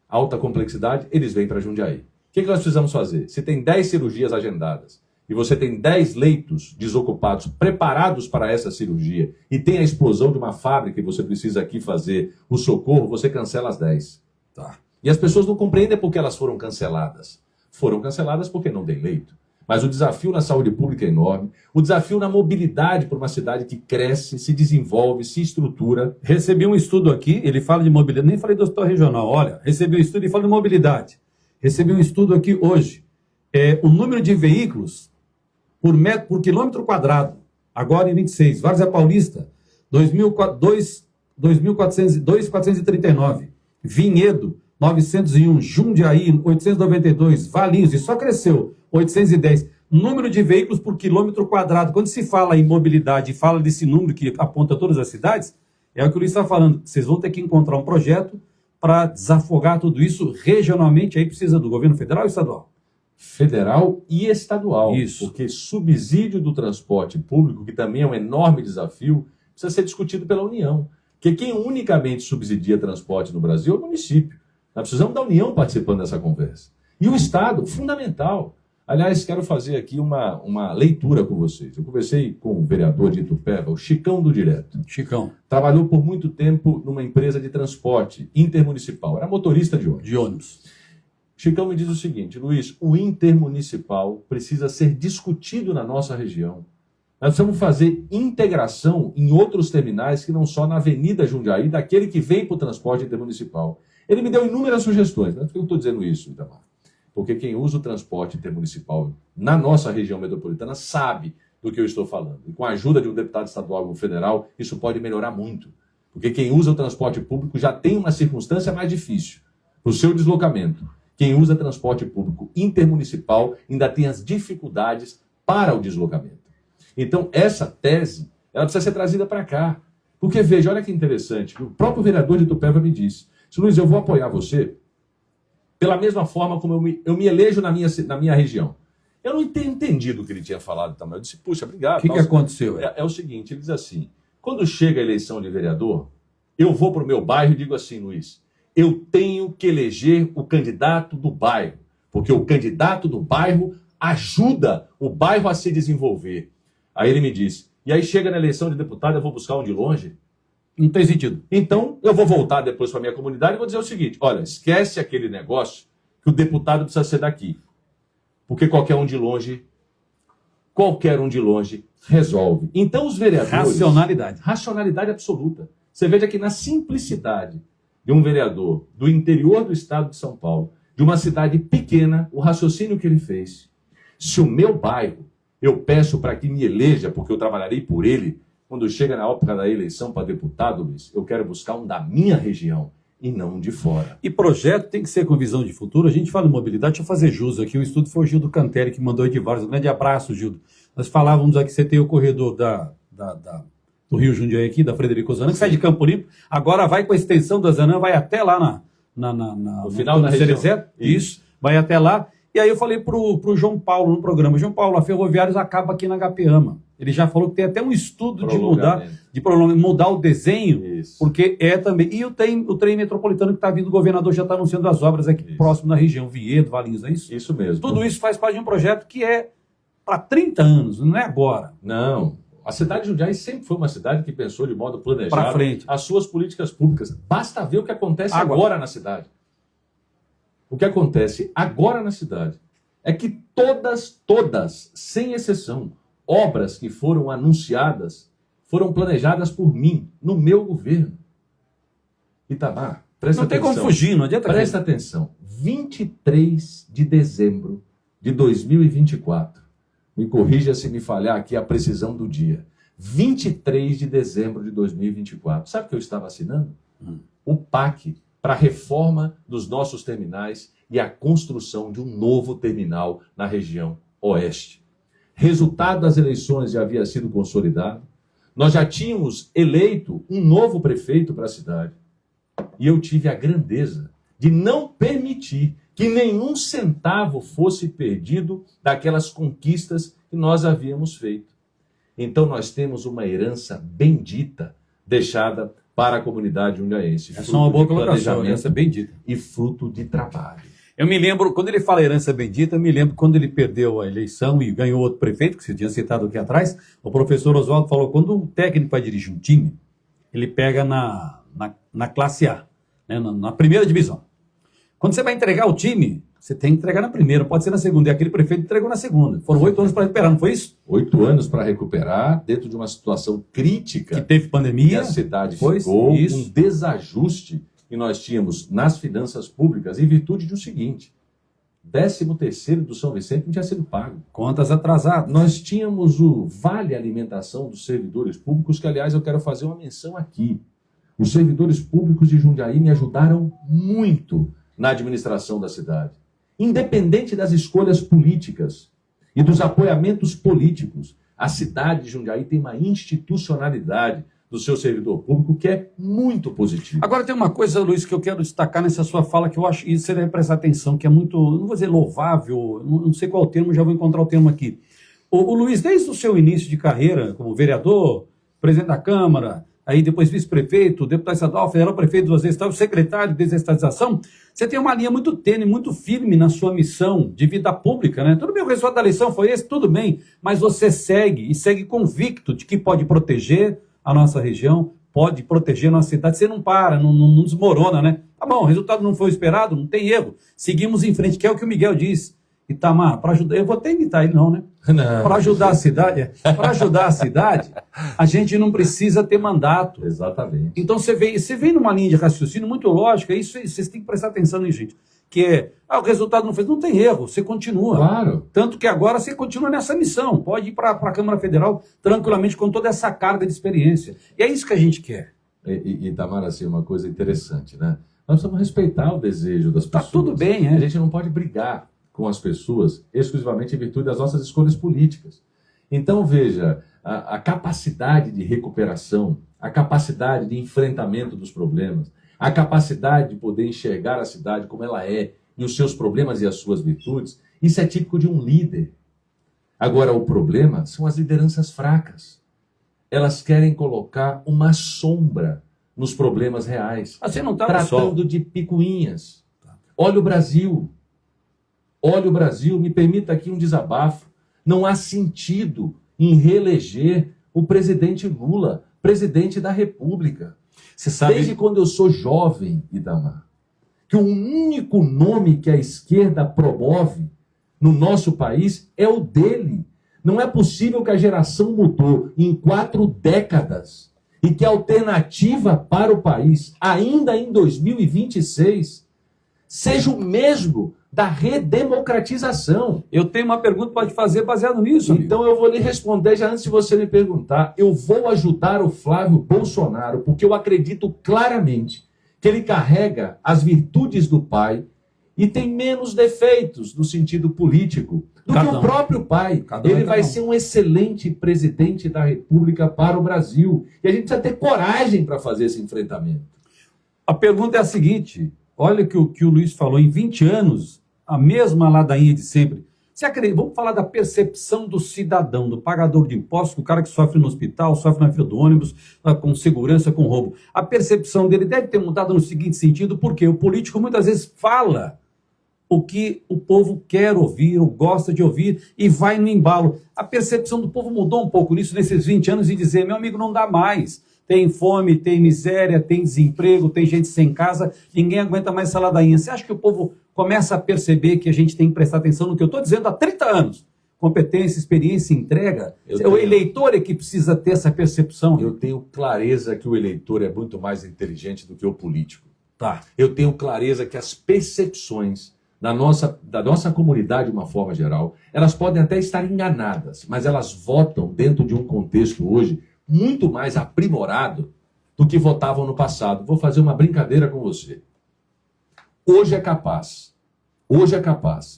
Alta complexidade, eles vêm para Jundiaí. O que nós precisamos fazer? Se tem 10 cirurgias agendadas, e você tem 10 leitos desocupados, preparados para essa cirurgia, e tem a explosão de uma fábrica e você precisa aqui fazer o socorro, você cancela as 10. Tá. E as pessoas não compreendem por que elas foram canceladas. Foram canceladas porque não tem leito. Mas o desafio na saúde pública é enorme, o desafio na mobilidade para uma cidade que cresce, se desenvolve, se estrutura. Recebi um estudo aqui, ele fala de mobilidade, nem falei do hospital regional, olha, recebi um estudo e fala de mobilidade. Recebi um estudo aqui hoje, o número de veículos por quilômetro quadrado, agora em 26, Várzea Paulista, 2.439, Vinhedo, 901, Jundiaí, 892, Valinhos, e só cresceu, 810. Número de veículos por quilômetro quadrado. Quando se fala em mobilidade e fala desse número que aponta todas as cidades, é o que o Luiz está falando. Vocês vão ter que encontrar um projeto para desafogar tudo isso regionalmente. Aí precisa do governo federal e estadual. federal e estadual. Isso. Porque subsídio do transporte público, que também é um enorme desafio, precisa ser discutido pela União. Porque quem unicamente subsidia transporte no Brasil é o município. Nós precisamos da União participando dessa conversa. E o Estado, fundamental. Aliás, quero fazer aqui uma leitura com vocês. Eu conversei com o vereador de Itupeva, o Chicão do Direto. Chicão. Trabalhou por muito tempo numa empresa de transporte intermunicipal. Era motorista de ônibus. De ônibus. Chicão me diz o seguinte: Luiz, o intermunicipal precisa ser discutido na nossa região. Nós precisamos fazer integração em outros terminais que não só na Avenida Jundiaí, daquele que vem para o transporte intermunicipal. Ele me deu inúmeras sugestões. Por que eu estou dizendo isso, Itamar? Porque quem usa o transporte intermunicipal na nossa região metropolitana sabe do que eu estou falando. E com a ajuda de um deputado estadual ou federal, isso pode melhorar muito. Porque quem usa o transporte público já tem uma circunstância mais difícil para o seu deslocamento. Quem usa transporte público intermunicipal ainda tem as dificuldades para o deslocamento. Então, essa tese, ela precisa ser trazida para cá. Porque, veja, olha que interessante, o próprio vereador de Itupeva me disse: Luiz, eu vou apoiar você pela mesma forma como eu me elejo na minha região. Eu não tinha entendido o que ele tinha falado também. Eu disse, puxa, obrigado. O que aconteceu? É o seguinte, ele diz assim: quando chega a eleição de vereador, eu vou para o meu bairro e digo assim, Luiz, eu tenho que eleger o candidato do bairro, porque o candidato do bairro ajuda o bairro a se desenvolver. Aí ele me disse, e aí chega na eleição de deputado, eu vou buscar um de longe? Não tem sentido. Então, eu vou voltar depois para a minha comunidade e vou dizer o seguinte: olha, esquece aquele negócio que o deputado precisa ser daqui. Porque qualquer um de longe resolve. Então, os vereadores... Racionalidade absoluta. Você veja que na simplicidade de um vereador do interior do estado de São Paulo, de uma cidade pequena, o raciocínio que ele fez. Se o meu bairro, eu peço para que me eleja, porque eu trabalharei por ele, quando chega na época da eleição para deputado, Luiz, eu quero buscar um da minha região e não um de fora. E projeto tem que ser com visão de futuro. A gente fala em mobilidade, deixa eu fazer jus aqui. O estudo foi o Gildo Cantelli que mandou de vários. Um grande abraço, Gildo. Nós falávamos aqui, você tem o corredor do Rio Jundiaí aqui, da Frederico Zanã, que sai de Campo Limpo, agora vai com a extensão da Zanã, vai até lá no final da região. Isso, vai até lá. E aí eu falei pro João Paulo no programa: João Paulo, a Ferroviários acaba aqui na Gapeama. Ele já falou que tem até um estudo de mudar o desenho, isso. Porque é também... E o trem metropolitano que está vindo, o governador já está anunciando as obras aqui próximo da região, Viedo, Valinhos, é isso? Isso mesmo. Tudo isso faz parte de um projeto que é para 30 anos, não é agora. Não. A cidade de Jundiaí sempre foi uma cidade que pensou de modo planejado para frente as suas políticas públicas. Basta ver o que acontece agora na cidade. O que acontece agora na cidade é que todas, sem exceção, obras que foram anunciadas foram planejadas por mim, no meu governo. Itamar, presta atenção. Não tem como fugir, não adianta. Presta atenção. 23 de dezembro de 2024. Me corrija se me falhar aqui a precisão do dia. 23 de dezembro de 2024. Sabe o que eu estava assinando? O PAC para a reforma dos nossos terminais e a construção de um novo terminal na região oeste. Resultado das eleições já havia sido consolidado. Nós já tínhamos eleito um novo prefeito para a cidade. E eu tive a grandeza de não permitir que nenhum centavo fosse perdido daquelas conquistas que nós havíamos feito. Então nós temos uma herança bendita deixada para a comunidade jundiaense. Essa é uma boa colocação, herança bendita. E fruto de trabalho. Eu me lembro, quando ele fala herança bendita, eu me lembro quando ele perdeu a eleição e ganhou outro prefeito, que você tinha citado aqui atrás, o professor Oswaldo falou, quando um técnico vai dirigir um time, ele pega na classe A, né, na primeira divisão. Quando você vai entregar o time, você tem que entregar na primeira, pode ser na segunda. E aquele prefeito entregou na segunda. Foram 8 anos para recuperar, não foi isso? 8 anos para recuperar, dentro de uma situação crítica. Que teve pandemia. E a cidade ficou um desajuste que nós tínhamos nas finanças públicas em virtude de o seguinte: 13º do São Vicente não tinha sido pago. Contas atrasadas. Nós tínhamos o Vale Alimentação dos servidores públicos, que, aliás, eu quero fazer uma menção aqui. Os servidores públicos de Jundiaí me ajudaram muito na administração da cidade. Independente das escolhas políticas e dos apoiamentos políticos, a cidade de Jundiaí tem uma institucionalidade do seu servidor público, que é muito positivo. Agora tem uma coisa, Luiz, que eu quero destacar nessa sua fala, que eu acho, e você deve prestar atenção, que é muito, não vou dizer louvável, não sei qual é o termo, já vou encontrar o termo aqui. O Luiz, desde o seu início de carreira como vereador, presidente da Câmara, aí depois vice-prefeito, deputado estadual, federal, prefeito 2 vezes, secretário de desestatização, você tem uma linha muito tênue, muito firme na sua missão de vida pública, né? Tudo bem, o resultado da eleição foi esse, tudo bem, mas você segue, e segue convicto de que pode proteger a nossa região, pode proteger a nossa cidade, você não para, não desmorona, né? Tá bom, o resultado não foi esperado, não tem erro, seguimos em frente, que é o que o Miguel disse. Itamar, para ajudar, eu vou até imitar ele não, né? Para ajudar a cidade, a gente não precisa ter mandato. Exatamente. Então você vem numa linha de raciocínio muito lógica, isso vocês têm que prestar atenção nisso, gente. Que é, o resultado não fez, não tem erro, você continua. Claro. Tanto que agora você continua nessa missão, pode ir para a Câmara Federal tranquilamente com toda essa carga de experiência. E é isso que a gente quer. E Tamara, assim, uma coisa interessante, né? Nós precisamos respeitar o desejo das pessoas. Tá tudo bem, é. A gente não pode brigar com as pessoas exclusivamente em virtude das nossas escolhas políticas. Então, veja, a capacidade de recuperação, a capacidade de enfrentamento dos problemas, a capacidade de poder enxergar a cidade como ela é, e os seus problemas e as suas virtudes, isso é típico de um líder. Agora, o problema são as lideranças fracas. Elas querem colocar uma sombra nos problemas reais, Você não está tratando de picuinhas. Olha o Brasil. Olha o Brasil, me permita aqui um desabafo. Não há sentido em reeleger o presidente Lula, presidente da República. Você sabe... Desde quando eu sou jovem, Itamar, que o único nome que a esquerda promove no nosso país é o dele. Não é possível que a geração mudou em 4 décadas e que a alternativa para o país, ainda em 2026, seja o mesmo da redemocratização. Eu tenho uma pergunta para te fazer baseado nisso, amigo. Então eu vou lhe responder já antes de você me perguntar. Eu vou ajudar o Flávio Bolsonaro porque eu acredito claramente que ele carrega as virtudes do pai e tem menos defeitos no sentido político do que o próprio pai. Ele vai ser um excelente presidente da República para o Brasil. E a gente precisa ter coragem para fazer esse enfrentamento. A pergunta é a seguinte... Olha que o Luiz falou, em 20 anos, a mesma ladainha de sempre. Você acredita? Vamos falar da percepção do cidadão, do pagador de impostos, do cara que sofre no hospital, sofre na fila do ônibus, com segurança, com roubo. A percepção dele deve ter mudado no seguinte sentido, porque o político muitas vezes fala o que o povo quer ouvir, ou gosta de ouvir, e vai no embalo. A percepção do povo mudou um pouco nisso nesses 20 anos, e dizer, meu amigo, não dá mais. Tem fome, tem miséria, tem desemprego, tem gente sem casa, ninguém aguenta mais essa ladainha. Você acha que o povo começa a perceber que a gente tem que prestar atenção no que eu estou dizendo há 30 anos? Competência, experiência, entrega. O eleitor é que precisa ter essa percepção. Eu tenho clareza que o eleitor é muito mais inteligente do que o político. Tá. Eu tenho clareza que as percepções da nossa comunidade, de uma forma geral, elas podem até estar enganadas, mas elas votam dentro de um contexto hoje muito mais aprimorado do que votavam no passado. Vou fazer uma brincadeira com você. Hoje é capaz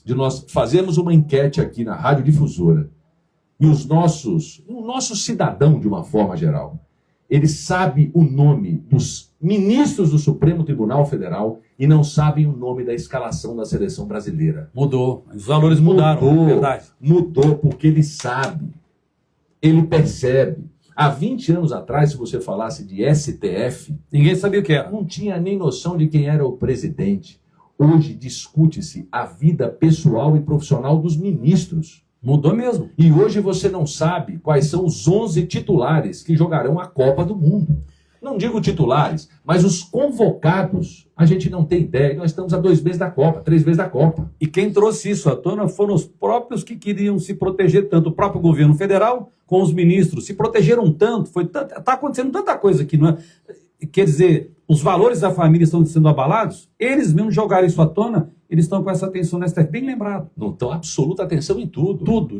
de nós fazermos uma enquete aqui na Rádio Difusora e o nosso cidadão, de uma forma geral, ele sabe o nome dos ministros do Supremo Tribunal Federal e não sabem o nome da escalação da seleção brasileira. Mudou. Os valores mudaram, verdade. Mudou porque ele sabe, ele percebe. Há 20 anos atrás, se você falasse de STF... Ninguém sabia o que era. Não tinha nem noção de quem era o presidente. Hoje discute-se a vida pessoal e profissional dos ministros. Mudou mesmo. E hoje você não sabe quais são os 11 titulares que jogarão a Copa do Mundo. Não digo titulares, mas os convocados, a gente não tem ideia. Nós estamos a 2 meses da Copa, 3 meses da Copa. E quem trouxe isso à tona foram os próprios que queriam se proteger tanto. O próprio governo federal com os ministros. Se protegeram tanto, está acontecendo tanta coisa aqui, não é? Quer dizer, os valores da família estão sendo abalados, eles mesmos jogaram isso à tona, eles estão com essa atenção na STF, bem lembrado. Não estão absoluta atenção em tudo. Tudo.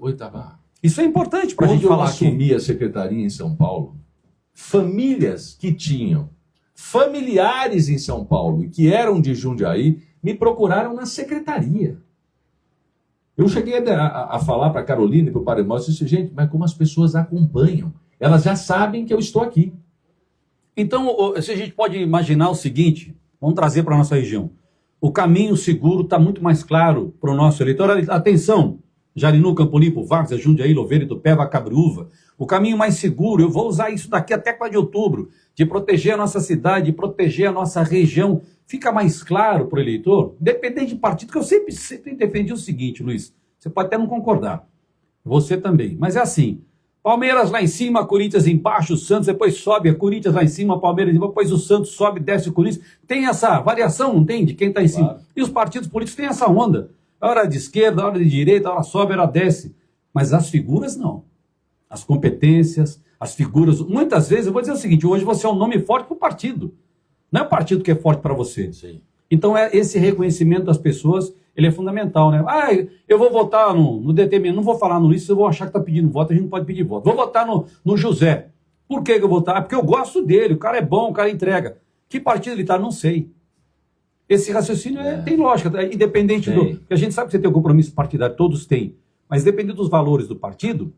Itamar, isso é importante para a gente falar aqui. Quando eu assumi a secretaria em São Paulo, famílias que tinham familiares em São Paulo e que eram de Jundiaí, me procuraram na secretaria. Eu cheguei a falar para a Carolina e para o Padre Márcio, disse, gente, mas como as pessoas acompanham Elas já sabem que eu estou aqui. Então, se a gente pode imaginar o seguinte, vamos trazer para a nossa região. O caminho seguro está muito mais claro para o nosso eleitor. Atenção, Jarinu, Campo Limpo, Várzea, Jundiaí, Louveira, Itupeva, Cabreúva. O caminho mais seguro, eu vou usar isso daqui até 4 de outubro, de proteger a nossa cidade, de proteger a nossa região. Fica mais claro para o eleitor, independente de partido, que eu sempre defendi o seguinte, Luiz, você pode até não concordar, você também, mas é assim, Palmeiras lá em cima, Corinthians embaixo, o Santos depois sobe, Corinthians lá em cima, Palmeiras em cima, depois o Santos sobe, desce o Corinthians. Tem essa variação, não tem? De quem está em cima. Claro. E os partidos políticos têm essa onda. A hora de esquerda, a hora de direita, a hora sobe, a hora desce. Mas as figuras não. As competências, as figuras. Muitas vezes, eu vou dizer o seguinte, hoje você é um nome forte para o partido. Não é o partido que é forte para você. Sim. Então, esse reconhecimento das pessoas, ele é fundamental, né? Ah, eu vou votar no determinado, não vou falar no Luiz, eu vou achar que está pedindo voto, a gente não pode pedir voto. Vou votar no José. Por que eu vou votar? Porque eu gosto dele, o cara é bom, o cara entrega. Que partido ele está? Não sei. Esse raciocínio tem lógica, independente do... Porque a gente sabe que você tem um compromisso partidário, todos têm. Mas dependendo dos valores do partido,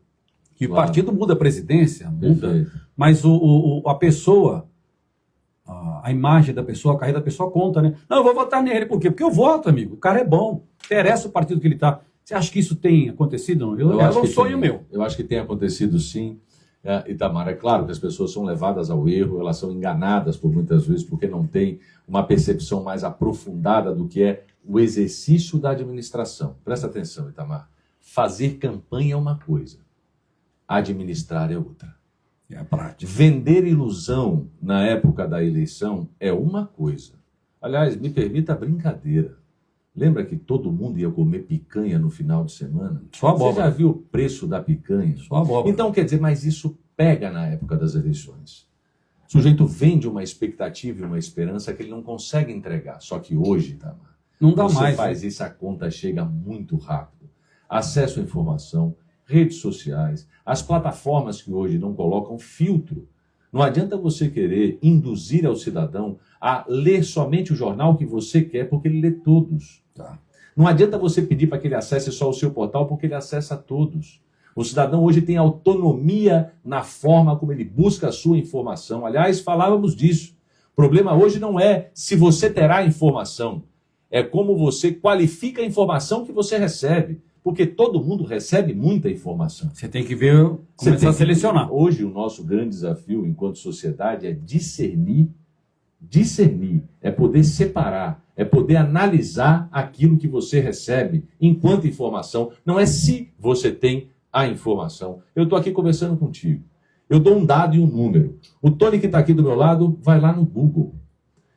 que o partido muda a presidência, muda, mas a pessoa... A imagem da pessoa, a carreira da pessoa conta, né? Não, eu vou votar nele. Por quê? Porque eu voto, amigo. O cara é bom. Interessa o partido que ele está. Você acha que isso tem acontecido? Não? É um sonho meu. Eu acho que tem acontecido, sim. Itamar, é claro que as pessoas são levadas ao erro, elas são enganadas por muitas vezes, porque não tem uma percepção mais aprofundada do que é o exercício da administração. Presta atenção, Itamar. Fazer campanha é uma coisa. Administrar é outra. É a prática. Vender ilusão na época da eleição é uma coisa. Aliás, me permita a brincadeira. Lembra que todo mundo ia comer picanha no final de semana? Só abóbora. Você já viu o preço da picanha? Só abóbora. Então, quer dizer, mas isso pega na época das eleições. O sujeito vende uma expectativa e uma esperança que ele não consegue entregar. Só que hoje, Itamar, não dá você mais, faz isso, a conta chega muito rápido. Acesso à informação, redes sociais, as plataformas que hoje não colocam filtro. Não adianta você querer induzir ao cidadão a ler somente o jornal que você quer, porque ele lê todos. Tá. Não adianta você pedir para que ele acesse só o seu portal, porque ele acessa todos. O cidadão hoje tem autonomia na forma como ele busca a sua informação. Aliás, falávamos disso. O problema hoje não é se você terá informação, é como você qualifica a informação que você recebe. Porque todo mundo recebe muita informação. Você tem que ver, começar a selecionar. Hoje, o nosso grande desafio, enquanto sociedade, é discernir. Discernir é poder separar, é poder analisar aquilo que você recebe enquanto informação. Não é se você tem a informação. Eu estou aqui conversando contigo. Eu dou um dado e um número. O Tony, que está aqui do meu lado, vai lá no Google.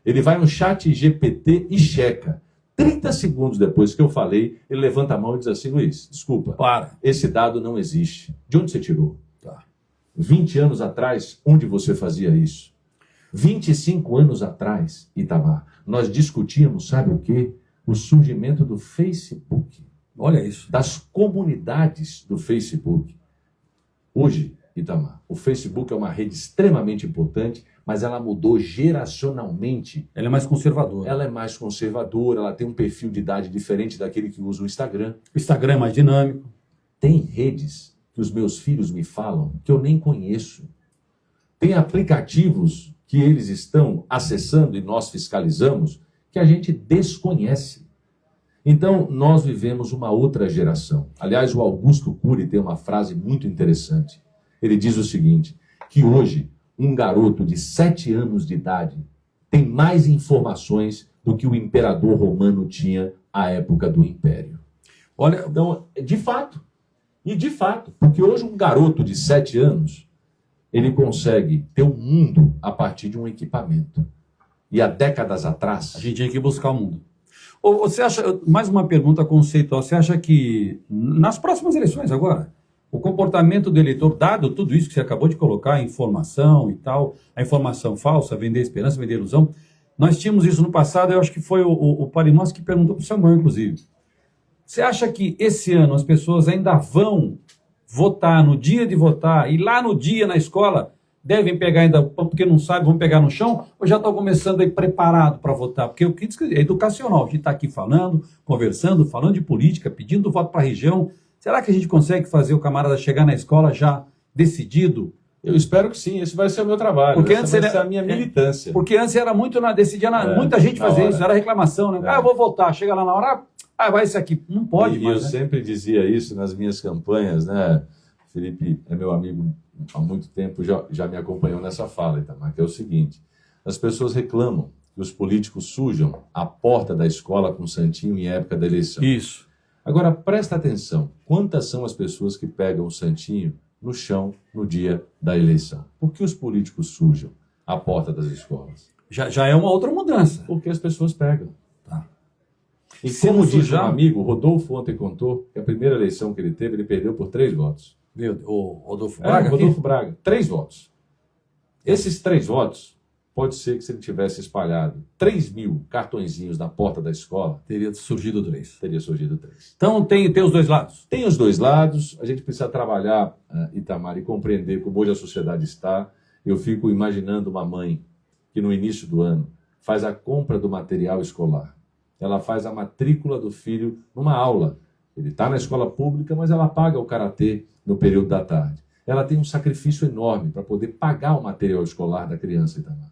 Ele vai no ChatGPT e checa. 30 segundos depois que eu falei, ele levanta a mão e diz assim, Luiz, desculpa, esse dado não existe. De onde você tirou? 20 anos atrás, onde você fazia isso? 25 anos atrás, Itamar, nós discutíamos, sabe o quê? O surgimento do Facebook. Olha isso. Das comunidades do Facebook. Hoje, Itamar, o Facebook é uma rede extremamente importante, mas ela mudou geracionalmente. Ela é mais conservadora. Ela é mais conservadora, ela tem um perfil de idade diferente daquele que usa o Instagram. O Instagram é mais dinâmico. Tem redes que os meus filhos me falam que eu nem conheço. Tem aplicativos que eles estão acessando e nós fiscalizamos que a gente desconhece. Então, nós vivemos uma outra geração. Aliás, o Augusto Cury tem uma frase muito interessante. Ele diz o seguinte, que hoje um garoto de 7 anos de idade tem mais informações do que o imperador romano tinha à época do Império. Olha, então, de fato, porque hoje um garoto de 7 anos, ele consegue ter um mundo a partir de um equipamento. E há décadas atrás... A gente tinha que buscar o mundo. Ou você acha, mais uma pergunta conceitual, você acha que nas próximas eleições agora, o comportamento do eleitor, dado tudo isso que você acabou de colocar, a informação e tal, a informação falsa, vender esperança, vender ilusão, nós tínhamos isso no passado, eu acho que foi o Parimós que perguntou para o Samuel, inclusive. Você acha que esse ano as pessoas ainda vão votar no dia de votar e lá no dia na escola devem pegar ainda, porque não sabem, vão pegar no chão, ou já estão começando aí preparado para votar? Porque o que é educacional, a gente está aqui falando, conversando, falando de política, pedindo voto para a região. Será que a gente consegue fazer o camarada chegar na escola já decidido Eu espero que sim, esse vai ser o meu trabalho, Porque essa antes vai ele- ser a minha militância. Porque antes era muito muita gente na fazia hora. isso, era reclamação, né? Eu vou votar, chega lá na hora, vai esse aqui. Não pode E mais, eu né? sempre dizia isso nas minhas campanhas, né? Felipe é meu amigo há muito tempo, já me acompanhou nessa fala, Itamar, que é o seguinte: as pessoas reclamam que os políticos sujam a porta da escola com santinho em época da eleição. Isso. Agora, presta atenção, quantas são as pessoas que pegam o santinho no chão no dia da eleição? Por que os políticos sujam a porta das escolas? Já é uma outra mudança. Porque as pessoas pegam. Tá. E Se como não diz sujar- um amigo, Rodolfo ontem contou que a primeira eleição que ele teve, ele perdeu por 3 votos. Viu, o Rodolfo Braga aqui? Rodolfo Braga, 3 votos. Esses 3 votos, pode ser que se ele tivesse espalhado 3.000 cartõezinhos na porta da escola, Teria surgido 3. teria surgido 3. Então tem os dois lados. Tem os dois lados, a gente precisa trabalhar, Itamar, e compreender como hoje a sociedade está. Eu fico imaginando uma mãe que no início do ano faz a compra do material escolar. Ela faz a matrícula do filho numa aula. Ele está na escola pública, mas ela paga o karatê no período da tarde. Ela tem um sacrifício enorme para poder pagar o material escolar da criança, Itamar.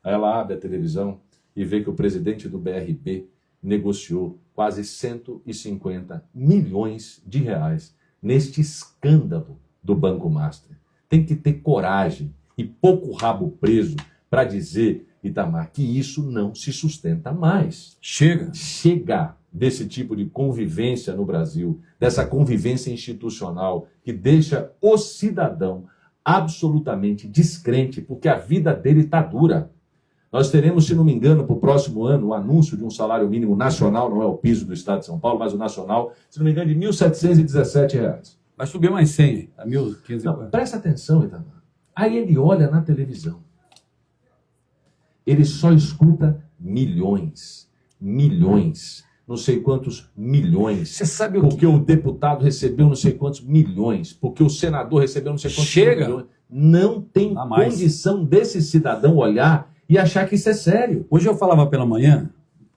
Aí ela abre a televisão e vê que o presidente do BRB negociou quase 150 milhões de reais neste escândalo do Banco Master. Tem que ter coragem e pouco rabo preso para dizer, Itamar, que isso não se sustenta mais. Chega desse tipo de convivência no Brasil, dessa convivência institucional que deixa o cidadão absolutamente descrente, porque a vida dele está dura. Nós teremos, se não me engano, para o próximo ano, o anúncio de um salário mínimo nacional, não é o piso do Estado de São Paulo, mas o nacional, se não me engano, de R$ 1.717. Vai subir mais 100, a 1.500. Não, presta atenção, Itamar. Aí ele olha na televisão. Ele só escuta milhões, não sei quantos milhões. Você sabe o Porque o deputado recebeu não sei quantos milhões, porque o senador recebeu não sei quantos Chega. milhões. Não tem Dá mais. condição desse cidadão olhar e achar que isso é sério. Hoje eu falava pela manhã,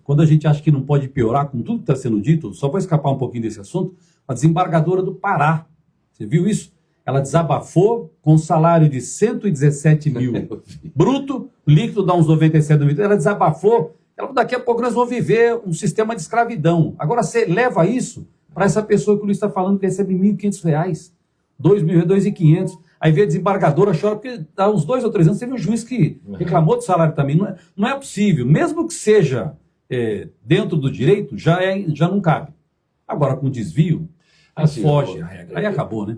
quando a gente acha que não pode piorar com tudo que está sendo dito, só vou escapar um pouquinho desse assunto, a desembargadora do Pará. Você viu isso? Ela desabafou com um salário de 117 mil bruto, líquido dá uns 97 mil. Ela desabafou, daqui a pouco nós vamos viver um sistema de escravidão. Agora você leva isso para essa pessoa que o Luiz está falando que recebe R$ 1.500, R$ 2.000, R$ 2.500. Aí vê a desembargadora, chora, porque há uns 2 ou 3 anos teve um juiz que reclamou do salário também. Não é possível, mesmo que seja dentro do direito, já não cabe. Agora, com desvio, Assim, foge a regra. Aí acabou, né?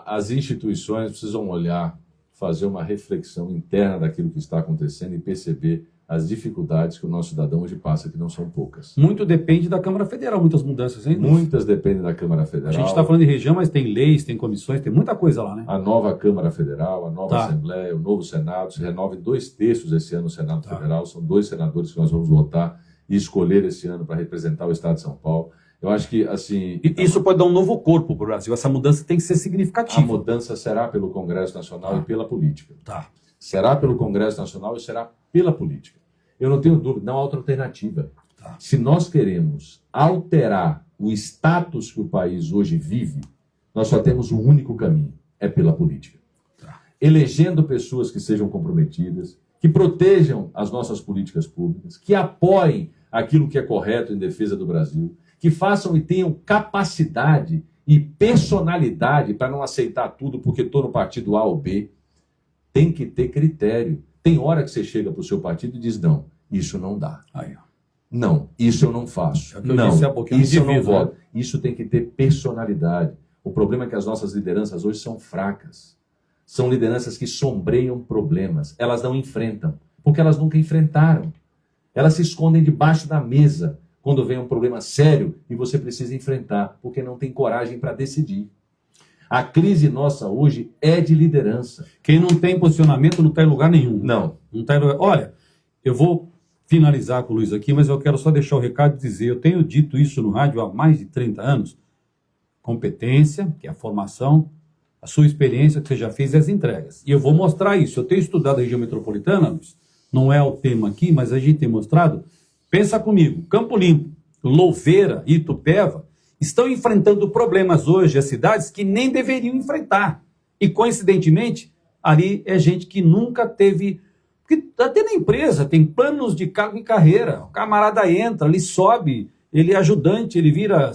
As instituições precisam olhar, fazer uma reflexão interna daquilo que está acontecendo e perceber as dificuldades que o nosso cidadão hoje passa, que não são poucas. Muito depende da Câmara Federal, muitas mudanças, hein? Muitas dependem da Câmara A Federal. gente está falando de região, mas tem leis, tem comissões, tem muita coisa lá, né? A nova Câmara Federal, a nova Tá. Assembleia, o novo Senado, se renova em 2/3 esse ano o Senado Federal. São 2 senadores que nós vamos votar e escolher esse ano para representar o Estado de São Paulo. Eu acho que, assim, E isso pode dar um novo corpo para o Brasil. Essa mudança tem que ser a significativa. mudança será pelo Congresso Nacional e pela política. Tá. Será pelo Congresso Nacional e será pela política. Eu não tenho dúvida, não há outra alternativa. Tá. Se nós queremos alterar o status que o país hoje vive, nós só temos um único caminho, é pela política. Tá. Elegendo pessoas que sejam comprometidas, que protejam as nossas políticas públicas, que apoiem aquilo que é correto em defesa do Brasil, que façam e tenham capacidade e personalidade para não aceitar tudo porque estou no partido A ou B. Tem que ter critério. Tem hora que você chega para o seu partido e diz, não, isso não dá. Aí, ó. Não, isso eu não faço. É o que eu Não, disse há pouquinho, isso eu não indivíduo, voto. Isso tem que ter personalidade. O problema é que as nossas lideranças hoje são fracas. São lideranças que sombreiam problemas. Elas não enfrentam, porque elas nunca enfrentaram. Elas se escondem debaixo da mesa quando vem um problema sério e você precisa enfrentar, porque não tem coragem para decidir. A crise nossa hoje é de liderança. Quem não tem posicionamento não está em lugar nenhum. Não. Não tá em lugar... Olha, eu vou finalizar com o Luiz aqui, mas eu quero só deixar o recado e dizer, eu tenho dito isso no rádio há mais de 30 anos, competência, que é a formação, a sua experiência que você já fez e as entregas. E eu vou mostrar isso. Eu tenho estudado a região metropolitana, Luiz, não é o tema aqui, mas a gente tem mostrado. Pensa comigo, Campo Limpo, Louveira e Itupeva estão enfrentando problemas hoje, as cidades que nem deveriam enfrentar. E, coincidentemente, ali é gente que nunca teve... Porque até na empresa tem planos de cargo e carreira. O camarada entra, ele sobe, ele é ajudante, ele vira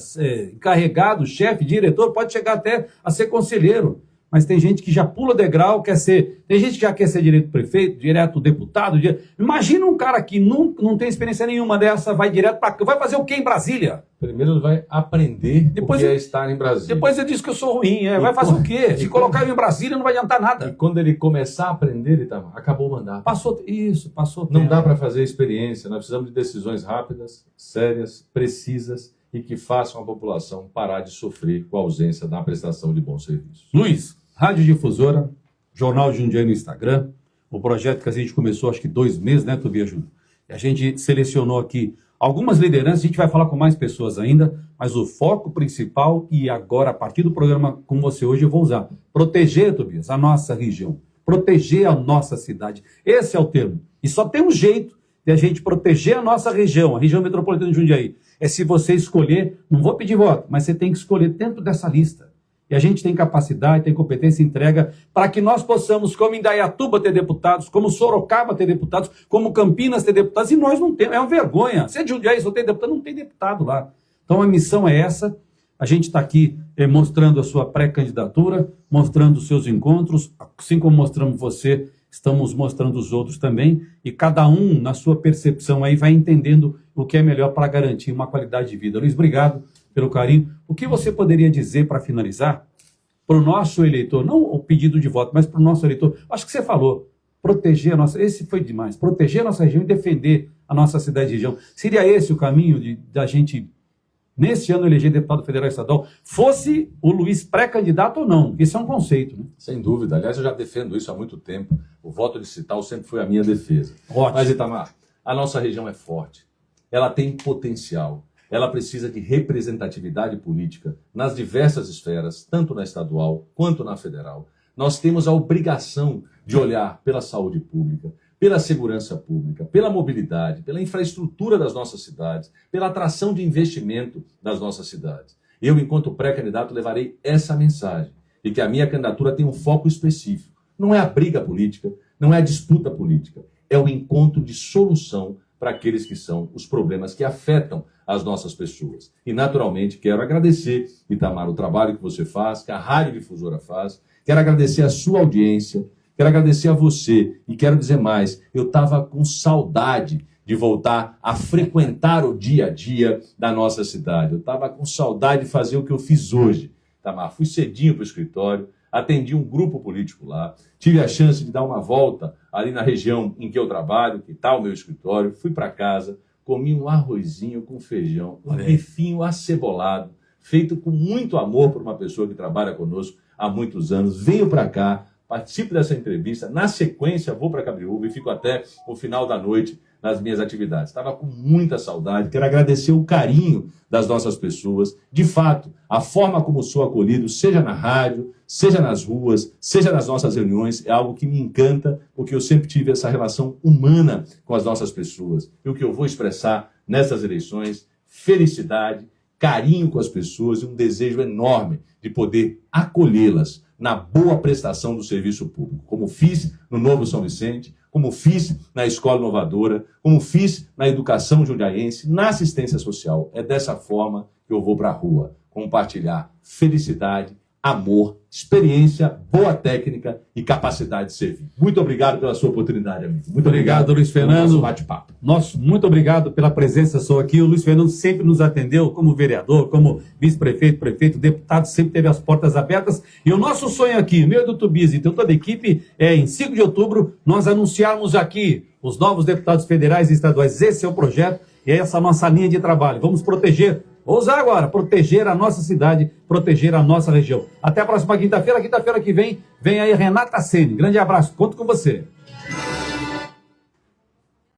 encarregado, chefe, diretor, pode chegar até a ser conselheiro. Mas tem gente que já pula degrau, tem gente que já quer ser direto prefeito, direto deputado. Imagina um cara que não tem experiência nenhuma dessa, vai direto para... Vai fazer o quê em Brasília? Primeiro ele vai aprender o que é estar em Brasília. Depois ele diz que eu sou ruim, vai fazer o quê? Se colocar ele em Brasília não vai adiantar nada. E quando ele começar a aprender, Itamar, acabou o mandato. Passou o Não tempo. dá para fazer experiência, nós precisamos de decisões rápidas, sérias, precisas e que façam a população parar de sofrer com a ausência da prestação de bons serviços. Luiz, Rádio Difusora, Jornal Jundiaí no Instagram, o projeto que a gente começou acho que 2 meses, né, Tobias Júnior? E a gente selecionou aqui algumas lideranças, a gente vai falar com mais pessoas ainda, mas o foco principal, e agora a partir do programa com você hoje eu vou usar, proteger, Tobias, a nossa região, proteger a nossa cidade. Esse é o termo. E só tem um jeito de a gente proteger a nossa região, a região metropolitana de Jundiaí, é se você escolher, não vou pedir voto, mas você tem que escolher dentro dessa lista. E a gente tem capacidade, tem competência e entrega para que nós possamos, como Indaiatuba, ter deputados, como Sorocaba ter deputados, como Campinas ter deputados, e nós não temos. É uma vergonha. Se é de Jundiaí só tem deputado, não tem deputado lá. Então a missão é essa. A gente está aqui mostrando a sua pré-candidatura, mostrando os seus encontros, assim como mostramos você, estamos mostrando os outros também, e cada um, na sua percepção, aí vai entendendo o que é melhor para garantir uma qualidade de vida. Luiz, obrigado pelo carinho. O que você poderia dizer para finalizar para o nosso eleitor, não o pedido de voto, mas para o nosso eleitor? Acho que você falou, proteger a nossa... Esse foi demais. Proteger a nossa região e defender a nossa cidade e região. Seria esse o caminho da gente, nesse ano, eleger deputado federal e estadual, fosse o Luiz pré-candidato ou não? Isso é um conceito, né? Sem dúvida. Aliás, eu já defendo isso há muito tempo. O voto distrital sempre foi a minha defesa. Ótimo. Mas, Itamar, a nossa região é forte. Ela tem potencial. Ela precisa de representatividade política nas diversas esferas, tanto na estadual quanto na federal. Nós temos a obrigação de olhar pela saúde pública, pela segurança pública, pela mobilidade, pela infraestrutura das nossas cidades, pela atração de investimento das nossas cidades. Eu, enquanto pré-candidato, levarei essa mensagem de que a minha candidatura tem um foco específico. Não é a briga política, não é a disputa política, é o encontro de solução para aqueles que são os problemas que afetam as nossas pessoas. E, naturalmente, quero agradecer, Itamar, o trabalho que você faz, que a Rádio Difusora faz, quero agradecer a sua audiência, quero agradecer a você e quero dizer mais, eu estava com saudade de voltar a frequentar o dia a dia da nossa cidade. Eu estava com saudade de fazer o que eu fiz hoje. Itamar, fui cedinho para o escritório, atendi um grupo político lá, tive a chance de dar uma volta ali na região em que eu trabalho, que está o meu escritório, fui para casa, comi um arrozinho com feijão, um bifinho acebolado, feito com muito amor por uma pessoa que trabalha conosco há muitos anos. Venho para cá, participo dessa entrevista, na sequência vou para Cabriúva e fico até o final da noite nas minhas atividades. Estava com muita saudade, quero agradecer o carinho das nossas pessoas. De fato, a forma como sou acolhido, seja na rádio, seja nas ruas, seja nas nossas reuniões, é algo que me encanta, porque eu sempre tive essa relação humana com as nossas pessoas. E o que eu vou expressar nessas eleições, felicidade, carinho com as pessoas e um desejo enorme de poder acolhê-las na boa prestação do serviço público, como fiz no Novo São Vicente, como fiz na Escola Inovadora, como fiz na educação jundiaense, na assistência social. É dessa forma que eu vou para a rua, compartilhar felicidade, amor, experiência, boa técnica e capacidade de servir. Muito obrigado pela sua oportunidade, amigo. Muito obrigado, Luiz Fernando. Bate-papo. Muito obrigado pela presença sua aqui. O Luiz Fernando sempre nos atendeu como vereador, como vice-prefeito, prefeito, deputado, sempre teve as portas abertas. E o nosso sonho aqui, meu e do Tobias, então toda a equipe, é em 5 de outubro nós anunciarmos aqui os novos deputados federais e estaduais. Esse é o projeto e é essa nossa linha de trabalho. Vamos proteger. Vou usar agora, proteger a nossa cidade, proteger a nossa região. Até a próxima quinta-feira. Quinta-feira que vem aí Renata Ceni. Grande abraço, conto com você.